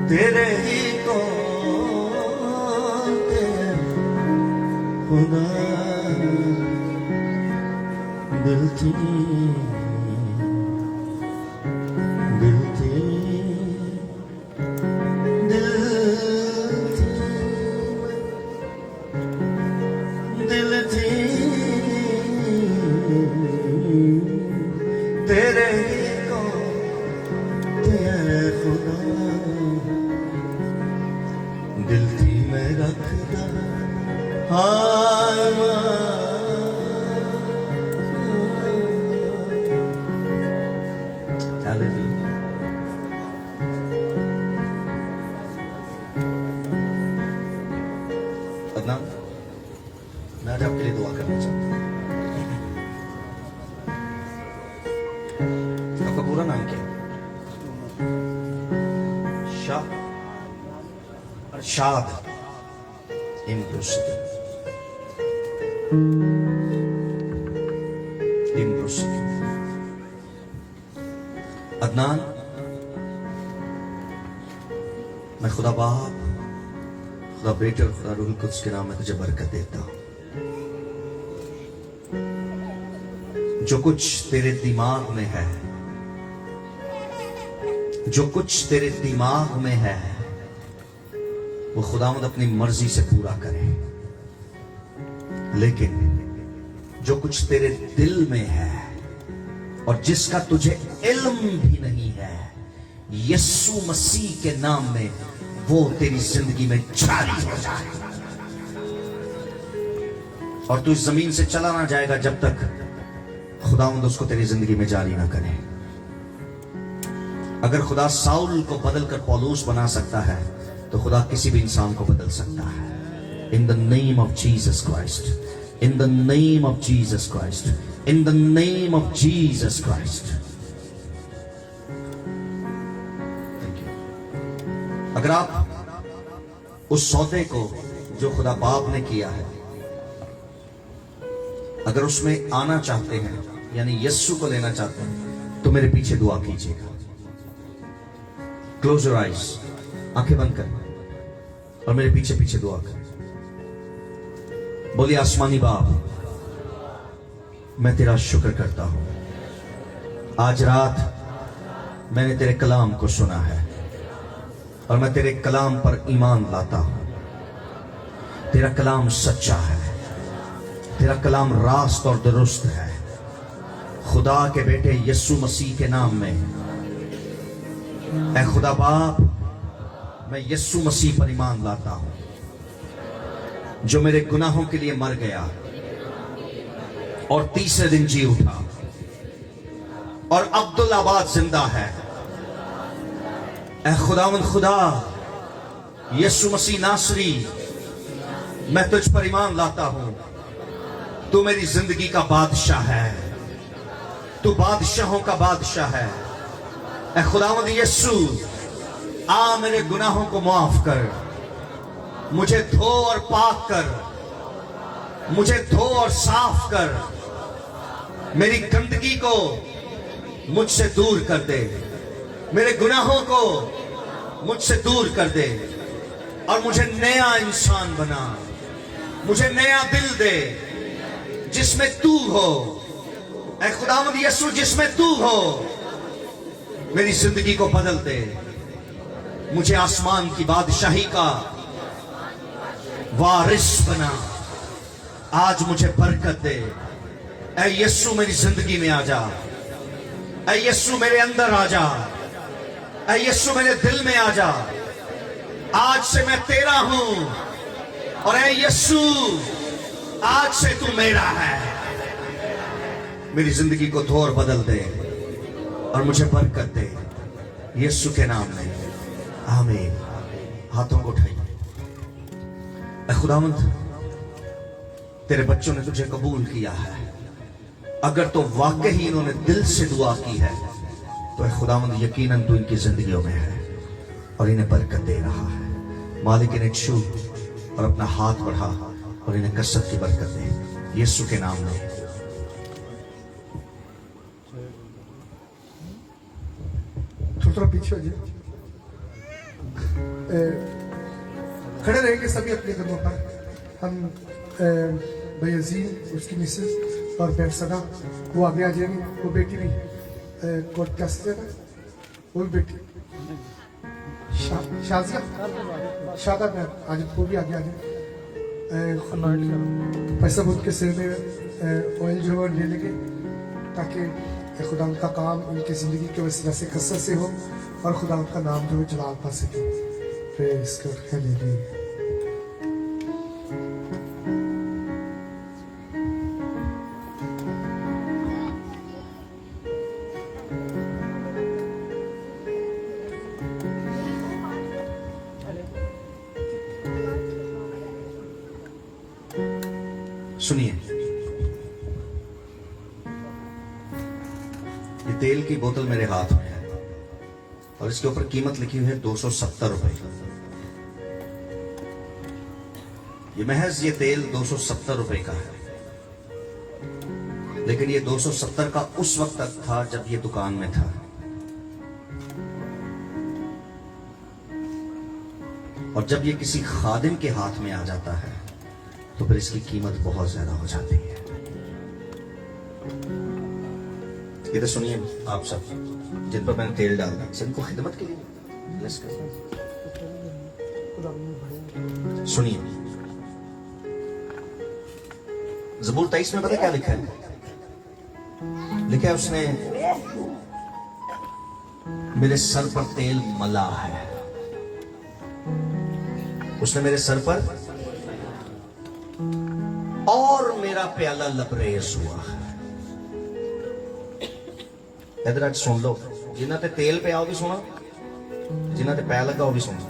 Speaker 1: तेरे ही कौन ते खुदा दिल थी दिल थी दिल थी दिल थी तेरे ही को तेरे खुदा दिल थी मैं रखदा अदनान, मैं आज आपके लिए दुआ करना चाहता हूँ। आपका पूरा नाम क्या है? शाह अरशाद अदनान, मैं खुदा बाप, खुदा बेटे और खुदा रूह कुद्स के नाम में तुझे बरकत देता हूं। जो कुछ तेरे दिमाग में है, जो कुछ तेरे दिमाग में है, वो खुदावंद अपनी मर्जी से पूरा करे। लेकिन जो कुछ तेरे दिल में है और जिसका तुझे इल्म भी नहीं है, यीशु मसीह के नाम में वो तेरी जिंदगी में जारी हो जाए। और तू इस जमीन से चला ना जाएगा जब तक खुदावंद उसको तेरी जिंदगी में जारी ना करे। अगर खुदा साउल को बदलकर पौलुस बना सकता है तो खुदा किसी भी इंसान को बदल सकता है। In the name of Jesus Christ, in the name of Jesus Christ, in the name of Jesus Christ. अगर आप उस सौदे को जो खुदा बाप ने किया है, अगर उसमें आना चाहते हैं, यानी यीशु को लेना चाहते हैं, तो मेरे पीछे दुआ कीजिएगा। क्लोज योर आइज, आंखें बंद कर और मेरे पीछे पीछे दुआ कर। बोलिए, आसमानी बाप, मैं तेरा शुक्र करता हूं। आज रात मैंने तेरे कलाम को सुना है और मैं तेरे कलाम पर ईमान लाता हूं। तेरा कलाम सच्चा है, तेरा कलाम रास्त और दुरुस्त है। खुदा के बेटे यीशु मसीह के नाम में, ऐ खुदा बाप, मैं यीशु मसीह पर ईमान लाता हूं, जो मेरे गुनाहों के लिए मर गया और तीसरे दिन जी उठा और अब्दुल्लाबाद जिंदा है। ऐ खुदावंद खुदा यीशु मसीह नासरी, मैं तुझ पर ईमान लाता हूं। तू मेरी जिंदगी का बादशाह है, तू बादशाहों का बादशाह है। ऐ खुदावंद यीशु, आ मेरे गुनाहों को माफ कर, मुझे धो और पाक कर, मुझे धो और साफ कर, मेरी गंदगी को मुझसे दूर कर दे, मेरे गुनाहों को मुझसे दूर कर दे और मुझे नया इंसान बना। मुझे नया दिल दे जिसमें तू हो। ऐ खुदावंद यीशु, जिसमें तू हो, मेरी जिंदगी को बदल दे। मुझे आसमान की बादशाही का वारिस बना। आज मुझे बरकत दे। ऐ यीशु मेरी जिंदगी में आ जा। ऐ यीशु मेरे अंदर आ जा। ऐ यीशु मेरे दिल में आ जा। आज से मैं तेरा हूं और ऐ यीशु आज से तू मेरा है। मेरी जिंदगी को धो और बदल दे और मुझे बरकत दे यीशु के नाम में, आमीन। हाथों को उठाइए। ऐ खुदावंद, तेरे बच्चों ने तुझे कबूल किया है। अगर तो वाकई इन्होंने दिल से दुआ की है तो ऐ खुदावंद यकीनन तू इनकी जिंदगियों में है और इन्हें बरकत दे रहा है। मालिक इन्हें छू और अपना हाथ बढ़ा और इन्हें कसरत की बरकत दे यीशु के नाम में।
Speaker 2: थोड़ा पीछे हो जाए। खड़े रहेंगे सभी अपने कदमों पर। हम भाई अजीम, उसकी मिसेस और बैरसना वो आगे आ जाएंगे। वो बेटी नहीं, कोर्ट क्या से ना, वो भी बेटी शाजिया शादा में आज वो भी आगे आ जाए। पैसा बुद्ध के सिर में ऑयल जो है ले लेंगे ताकि खुदा का काम इनकी ज़िंदगी के वसीला से कसरत से हो और खुदा का नाम जो है जलाल पा सके। Praise God, hallelujah.
Speaker 1: सुनिए, ये तेल की बोतल मेरे हाथ में है और इसके ऊपर कीमत लिखी हुई है 270 रुपए। ये महज ये तेल 270 रुपए का है, लेकिन ये 270 का उस वक्त तक था जब ये दुकान में था। और जब ये किसी खादिम के हाथ में आ जाता है तो फिर इसकी कीमत बहुत ज्यादा हो जाती है। ये तो सुनिए आप सब जिन पर मैंने तेल डाला, इनको खिदमत के लिए ब्लेस कर। सुनिए, ज़बूर 23 में पता क्या लिखा है? लिखा है उसने मेरे सर पर तेल मला है। उसने मेरे सर पर और मेरा प्याला लबरेज हुआ है। इधर आज सुन लो, जिन्हें ते तेल पे आओ भी सुनो, जिन्हें ते पै लगा भी सुनो।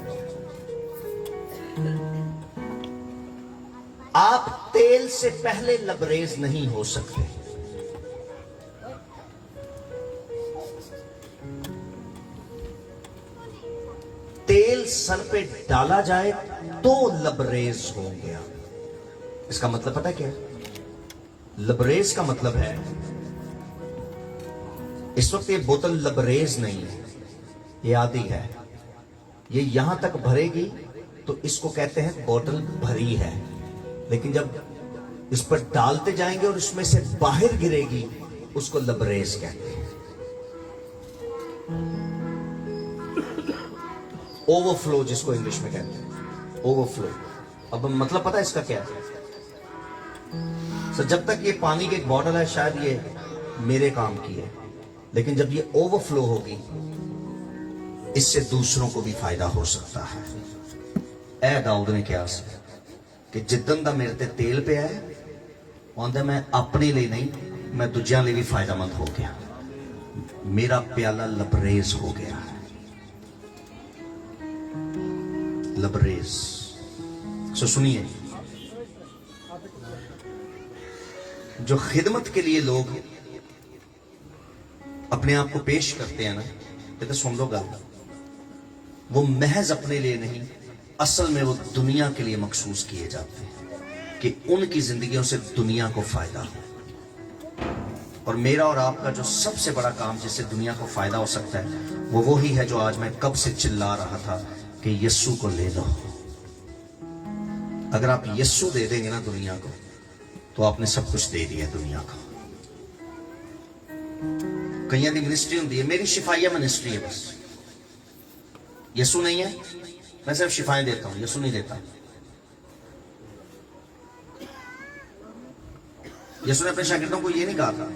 Speaker 1: आप तेल से पहले लबरेज नहीं हो सकते। तेल सर पे डाला जाए तो लबरेज हो गया। इसका मतलब पता क्या है? लबरेज का मतलब है इस वक्त ये बोतल लबरेज नहीं है, ये आधी है। ये यहां तक भरेगी तो इसको कहते हैं बोतल भरी है, लेकिन जब इस पर डालते जाएंगे और इसमें से बाहर गिरेगी उसको लबरेज कहते हैं। ओवरफ्लो जिसको इंग्लिश में कहते हैं, ओवरफ्लो। अब मतलब पता है इसका क्या है? जब तक ये पानी की एक बॉटल है शायद ये मेरे काम की है, लेकिन जब ये ओवरफ्लो होगी इससे दूसरों को भी फायदा हो सकता है। ऐ दाऊद ने क्या कि जिदन दा मेरे ते तेल पे है, आंदा मैं अपने लिए नहीं, मैं दूजियां लिए भी फायदामंद हो गया। मेरा प्याला लबरेज हो गया है। लबरेज। सो सुनिए, जो खिदमत के लिए लोग अपने आप को पेश करते हैं ना, ये तो सुन लो गल, वो महज अपने लिए नहीं, असल में वो दुनिया के लिए मखसूस किए जाते हैं कि उनकी जिंदगियों से दुनिया को फायदा हो। और मेरा और आपका जो सबसे बड़ा काम जिससे दुनिया को फायदा हो सकता है वो वही है जो आज मैं कब से चिल्ला रहा था कि यीशु को ले लो। अगर आप यीशु दे देंगे ना दुनिया को, तो आपने सब कुछ दे दिया दुनिया को। कईयां दी मिनिस्ट्री होती है, मेरी शिफाइया मिनिस्ट्री है, बस यीशु नहीं है, मैं सिर्फ शिफाएं देता हूं, यीशु नहीं देता। यसु ने अपने शागिर्दों को ये नहीं कहा था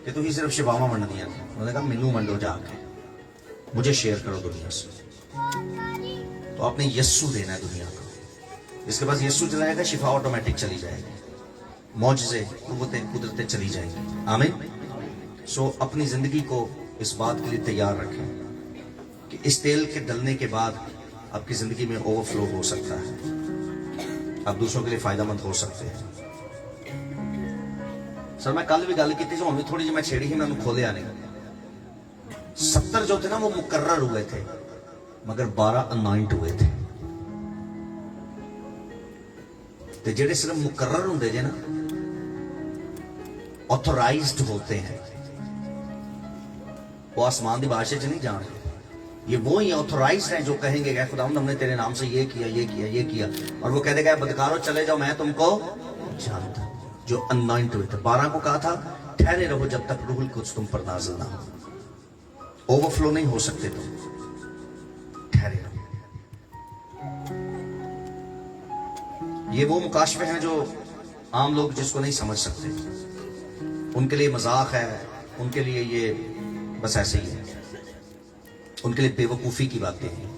Speaker 1: कि तुम ही सिर्फ शिफावां वंड दिया, उन्होंने कहा मैनू वंडो जाके, मुझे शेयर करो दुनिया से। तो आपने यस्सु देना है दुनिया को। इसके बाद यस्सु चलाएगा, शिफा ऑटोमेटिक चली जाएगी, मौजज़े कुव्वतें कुदरतें चली जाएंगी। आमीन। सो अपनी जिंदगी को इस बात के लिए तैयार रखें कि इस तेल के डलने के बाद आपकी जिंदगी में ओवरफ्लो हो सकता है, आप दूसरों के लिए फायदेमंद हो सकते हैं। सर मैं कल भी गल की थी, हुण भी थोड़ी जी मैं छेड़ी ही, मैं खोलिया नहीं। 70 जो थे ना वो मुकर्रर हुए थे, मगर 12 अनॉइंट हुए थे। ते जेडे सिर्फ मुकर्रर होंदे जे ना, ऑथोराइज्ड होते हैं, वो आसमान की भाषा च नहीं जानते। ये वो ही ऑथोराइज्ड हैं जो कहेंगे कि खुदावंद हमने तेरे नाम से ये किया ये किया ये किया, और वो कह देगा बदकारों चले जाओ मैं तुमको जानता। जो अनॉइंट हुए थे, 12 को कहा था ठहरे रहो जब तक रूहुल कुद्स तुम पर नाज़िल ना हो। ओवरफ्लो नहीं हो सकते तुम, ठहरे रहो। ये वो मुकाशफे हैं जो आम लोग जिसको नहीं समझ सकते, उनके लिए मजाक है, उनके लिए ये बस ऐसे ही है, उनके लिए बेवकूफी की बातें हैं।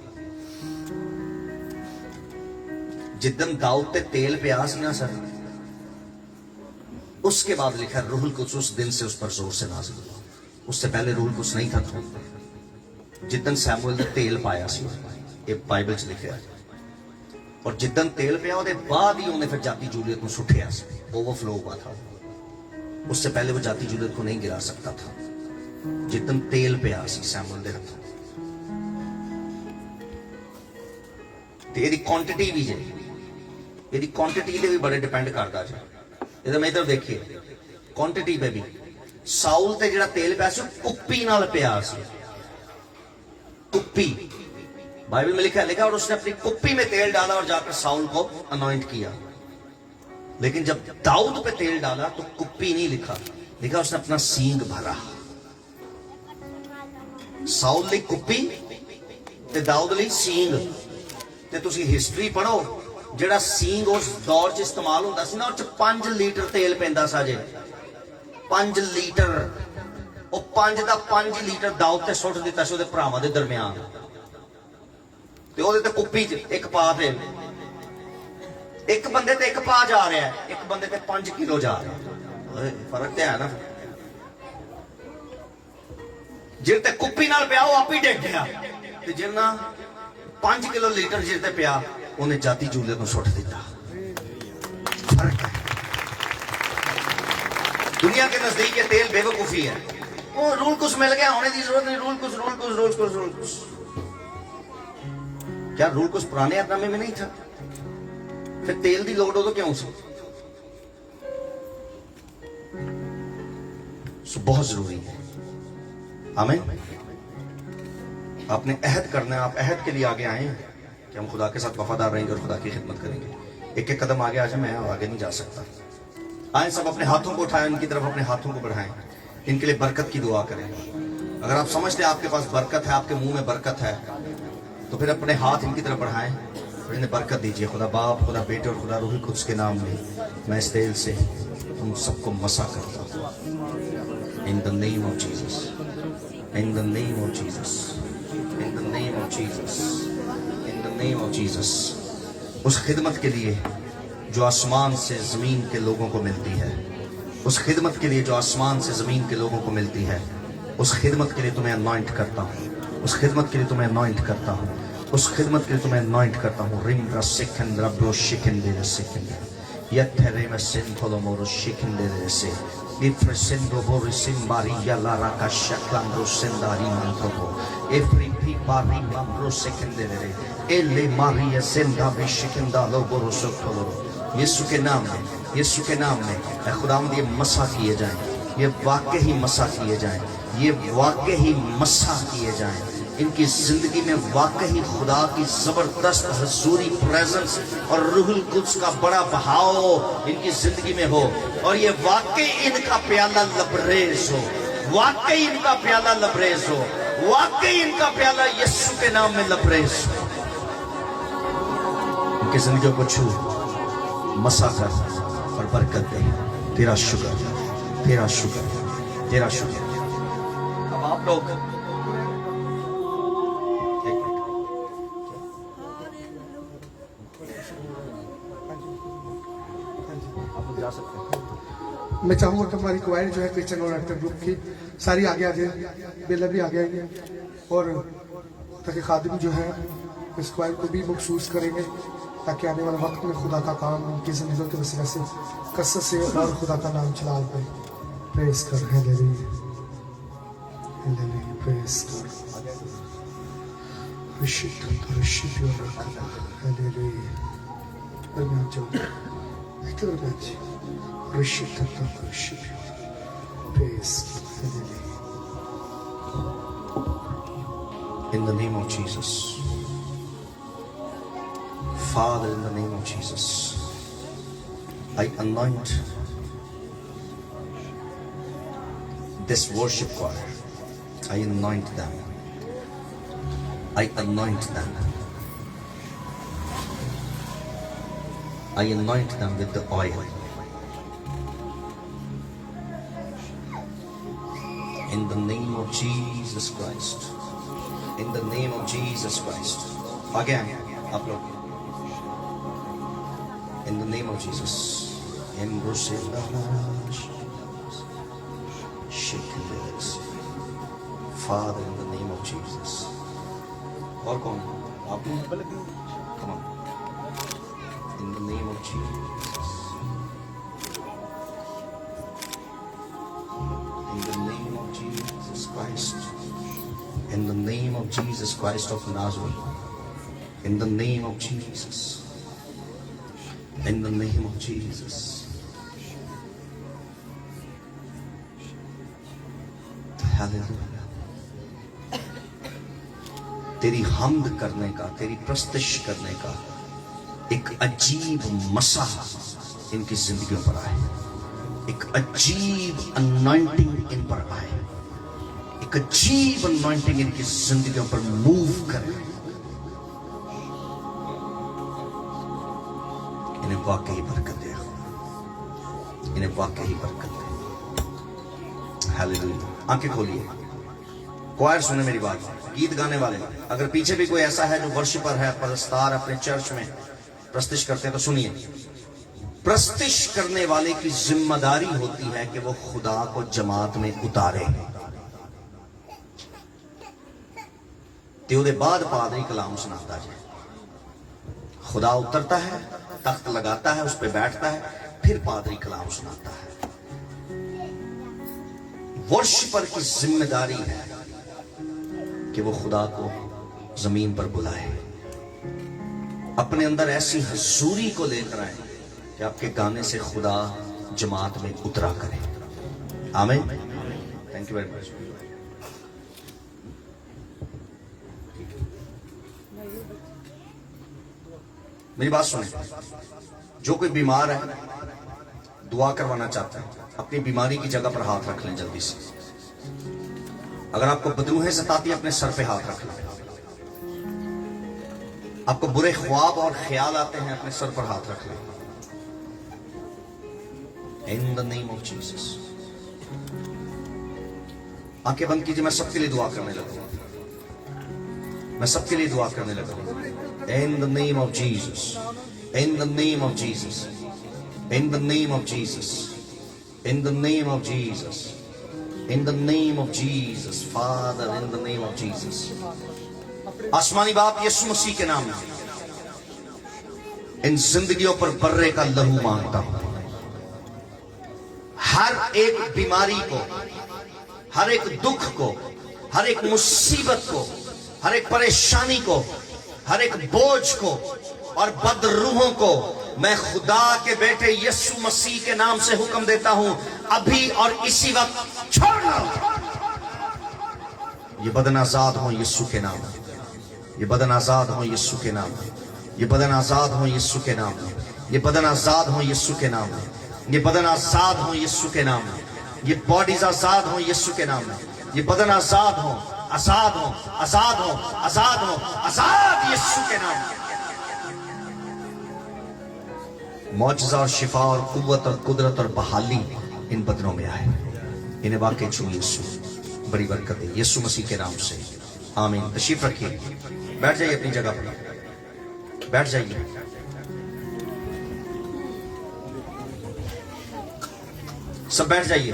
Speaker 1: जिद्दन दाऊद ते तेल प्या सी ना सर, उसके बाद लिखा रूहुल कुद्स उस दिन से उस पर जोर से नाज़िल हुआ। उससे पहले रूहुल कुद्स नहीं था। जिद्दन सैमुअल ने तेल पाया सी, ये बाइबल च लिखा है। और जिद्दन तेल पिया उसके बाद ही उन्हें फिर जाति जूलियत को सुठिया, ओवरफ्लो हुआ था। उससे पहले वो जाति जूलियत को नहीं गिरा सकता था। जिद्दन तेल पिया सी सैमुअल दे हत्थों, ते इहदी क्वांटिटी भी है, इहदी क्वांटिटी दे भी बड़े डिपेंड करता है। इधर मैं इधर देखिए क्वांटिटी पे भी, साउल ते जिहड़ा तेल पिया सी कुप्पी नाल पिया सी, कुप्पी। बाइबल में लिखा और उसने अपनी कुप्पी में तेल डाला और जाकर साउल को अनॉइंट किया। लेकिन जब दाऊद पे तेल डाला तो कुप्पी नहीं लिखा उसने अपना सींग भरा। साउल ली कुप्पी ते दाऊद ली सींग। ते तुसी हिस्ट्री पढ़ो, जेड़ा सींग उस दौर च इस्तेमाल होंदा सी ना, उस 5 लीटर तेल पैंदा सा जे, 5 लीटर। ਉਹ 5 ਦਾ 5 ਲੀਟਰ ਦਾਊਦ ਤੇ ਸੁੱਟ ਦਿੱਤਾ ਸੀ ਉਹਦੇ ਭਰਾਵਾਂ ਦੇ ਦਰਮਿਆਨ, ਤੇ ਉਹਦੇ ਤੇ ਕੁੱਪੀ 'ਚ ਇੱਕ ਪਾ ਤੇ ਇੱਕ ਬੰਦੇ ਤੇ ਇੱਕ ਪਾ ਜਾ ਰਿਹਾ, ਇੱਕ ਬੰਦੇ ਤੇ 5 ਕਿਲੋ ਜਾ ਰਿਹਾ। ਓਏ ਫਰਕ ਤੇ ਹੈ ਨਾ। ਜਿਹਦੇ ਤੇ ਕੁੱਪੀ ਨਾਲ ਪਿਆ ਉਹ ਆਪ ਹੀ ਡਿੱਗ ਗਿਆ, ਤੇ ਜਿੰਨਾ 5 ਕਿਲੋ ਲੀਟਰ ਜਿਹਦੇ ਤੇ ਪਿਆ ਉਹਨੇ ਜਾਤੀ ਜੂਲੇ ਨੂੰ ਸੁੱਟ ਦਿੱਤਾ। फर्क है। दुनिया के नजदीक ये तेल बेवकूफी है। वो रूल कुछ मिल गया, होने की जरूरत नहीं। रूल कुछ क्या रूल कुछ पुराने अहदनामे में नहीं था? फिर तेल की लोड़ हो तो क्यों सी? सो बहुत जरूरी है। आमीन। आपने अहद करना है। आप अहद के लिए आगे आए हैं कि हम खुदा के साथ वफादार रहेंगे और खुदा की खिदमत करेंगे। एक एक कदम आगे आ जाए, मैं आगे नहीं जा सकता। आए सब अपने हाथों को उठाएं, उनकी तरफ अपने हाथों को बढ़ाएं, इनके लिए बरकत की दुआ करें। अगर आप समझते हैं आपके पास बरकत है, आपके मुंह में बरकत है, तो फिर अपने हाथ इनकी तरफ बढ़ाएं और इन्हें बरकत दीजिए। खुदा बाप, खुदा बेटे और खुदा रूह कुद्स के नाम में मैं इस तेल से तुम सबको मसा करता हूँ। In the name of Jesus, in the name of Jesus, in the name of Jesus, in the name of Jesus. उस खिदमत के लिए जो आसमान से ज़मीन के लोगों को मिलती है, उस खिदमत के लिए जो आसमान से ज़मीन के लोगों को मिलती है, उस खिदमत के लिए तुम्हें अनॉइंट करता हूँ, उस खिदमत के लिए तुम्हें अनॉइंट करता हूँ, उस खिदमत के लिए तुम्हें अनॉइंट करता हूँ। रिम रसिकन रब्रो शिकंदे रसिकंदे यत्थरे में सिंथोलो मोरो शिकंदे रसे इफ्र सिंदो बोरि सिंबारी यालारा का शक्लांदो सिंदारी मंत्रो एफ्री पी बारी मंत्रो शिकंदे रे एले मारिया सिंदा बिशिकंदा लो बोरो सोथोलो। यीशु के नाम में, यीशु के नाम में खुदावंद ये मसा किए जाएं, ये वाकई ही मसा किए जाएं, ये वाकई ही मसा किए जाएं। इनकी जिंदगी में वाकई खुदा की जबरदस्त हजूरी, प्रेजेंस और रूहुल कुद्स का बड़ा बहाव इनकी जिंदगी में हो, और ये वाकई इनका प्याला लबरेज हो, वाकई इनका प्याला लबरेज हो, वाकई इनका प्याला यीशु के नाम में लबरेज हो। इनकी जिंदगी को छू, मसा कर और बरकत दे। तेरा शुक्र, तेरा शुक्र, तेरा शुक्र। अब आप लोग जा सकते हैं।
Speaker 2: मैं चाहूंगा कि हमारी क्वायर जो है क्रिश्चियन और एक्टर ग्रुप की सारी आगे आ जाए, बेला भी आगे आएंगे, और ताकि खादिम जो है इस क्वायर को भी मखसूस करेंगे, ताकि आने वाले वक्त में खुदा का काम उनकी जिंदगियों के वसीले से कसरत से और खुदा का नाम चला पाए। प्रेस कर, हालेलुया, हालेलुया, प्रेस कर, रिशिप योर रखना, हालेलुया। बरनाम चलो, एक और बात, रिशिप praise, hallelujah.
Speaker 1: In the name of Jesus, Father, in the name of Jesus, I anoint this worship choir. I anoint them. I anoint them. I anoint them with the oil. In the name of Jesus Christ. In the name of Jesus Christ. Again, upload. In the name of Jesus. Father, in the name of Jesus. Or come on. Come on. In the name of Jesus. In the name of Jesus Christ. In the name of Jesus Christ of Nazareth. In the name of Jesus. In the name of Jesus. Hallelujah. तेरी हमद करने का, तेरी प्रस्तुति करने का एक अजीब मसा इनकी जिंदगियों पर आए, एक अजीब अनॉइंटिंग इन पर आए, एक अजीब अनॉइंटिंग इनकी जिंदगियों पर मूव करे। इन्हें वाकई बरकत दे, इन्हें वाकई बरकत दे। हालेलुया। आंखें खोलिए, क्वायर सुने मेरी बात। गीत गाने वाले, अगर पीछे भी कोई ऐसा है जो वर्शिपर है, परस्तार अपने चर्च में प्रस्तिश करते हैं, तो सुनिए, प्रस्तिश करने वाले की जिम्मेदारी होती है कि वो खुदा को जमात में उतारे। ते उहदे बाद पादरी कलाम सुनाता है, खुदा उतरता है, तख्त लगाता है, उस पर बैठता है, फिर पादरी कलाम सुनाता है। वर्शिपर की जिम्मेदारी है कि वो खुदा को जमीन पर बुलाए, अपने अंदर ऐसी हजूरी को लेकर आए कि आपके गाने से खुदा जमात में उतरा करे। आमीन। Thank you very much. मेरी बात सुने, जो कोई बीमार है, दुआ करवाना चाहता है, अपनी बीमारी की जगह पर हाथ रख लें जल्दी से। अगर आपको बदरूहें सताती है, अपने सर पे हाथ रख लें। आपको बुरे ख्वाब और ख्याल आते हैं, अपने सर पर हाथ रख लें। In the name of Jesus. आंखें बंद कीजिए, मैं सबके लिए दुआ करने लगूंगा, मैं सबके लिए दुआ करने लगूंगा। In the name of Jesus, in the name of Jesus, in the name of Jesus, in the name of Jesus, in the name of Jesus, Father, in the name of Jesus. आसमानी बाप यीशु मसीह के नाम में इन जिंदगियों पर बर्रे का लहू मांगता हूं। हर एक बीमारी को, हर एक दुख को, हर एक मुसीबत को, हर एक परेशानी को, हर एक बोझ को और बदरूहों को मैं खुदा के बेटे यीशु मसीह के नाम से हुक्म देता हूं, अभी और इसी वक्त छोड़ना। ये बदन आजाद हो यीशु के नाम, ये बदन आजाद हो यीशु के नाम, ये बदन आजाद हो यीशु के नाम, ये बदन आजाद हो यीशु के नाम, ये बदन आजाद हो यीशु के नाम, ये बॉडीज आजाद हो यीशु के नाम, ये बदन आजाद हो, आजाद हो, आजाद हो, आजाद हो, आजाद यीशु के नाम। मौजज़ा और शिफा और कुव्वत और कुदरत और बहाली इन बदनों में आए। इन्हें वाकई छू यीशु बड़ी बरकत दे यीशु मसीह के नाम से, आमीन। तशरीफ रखिए, बैठ जाइए अपनी जगह पर, बैठ जाइए। सब बैठ जाइए।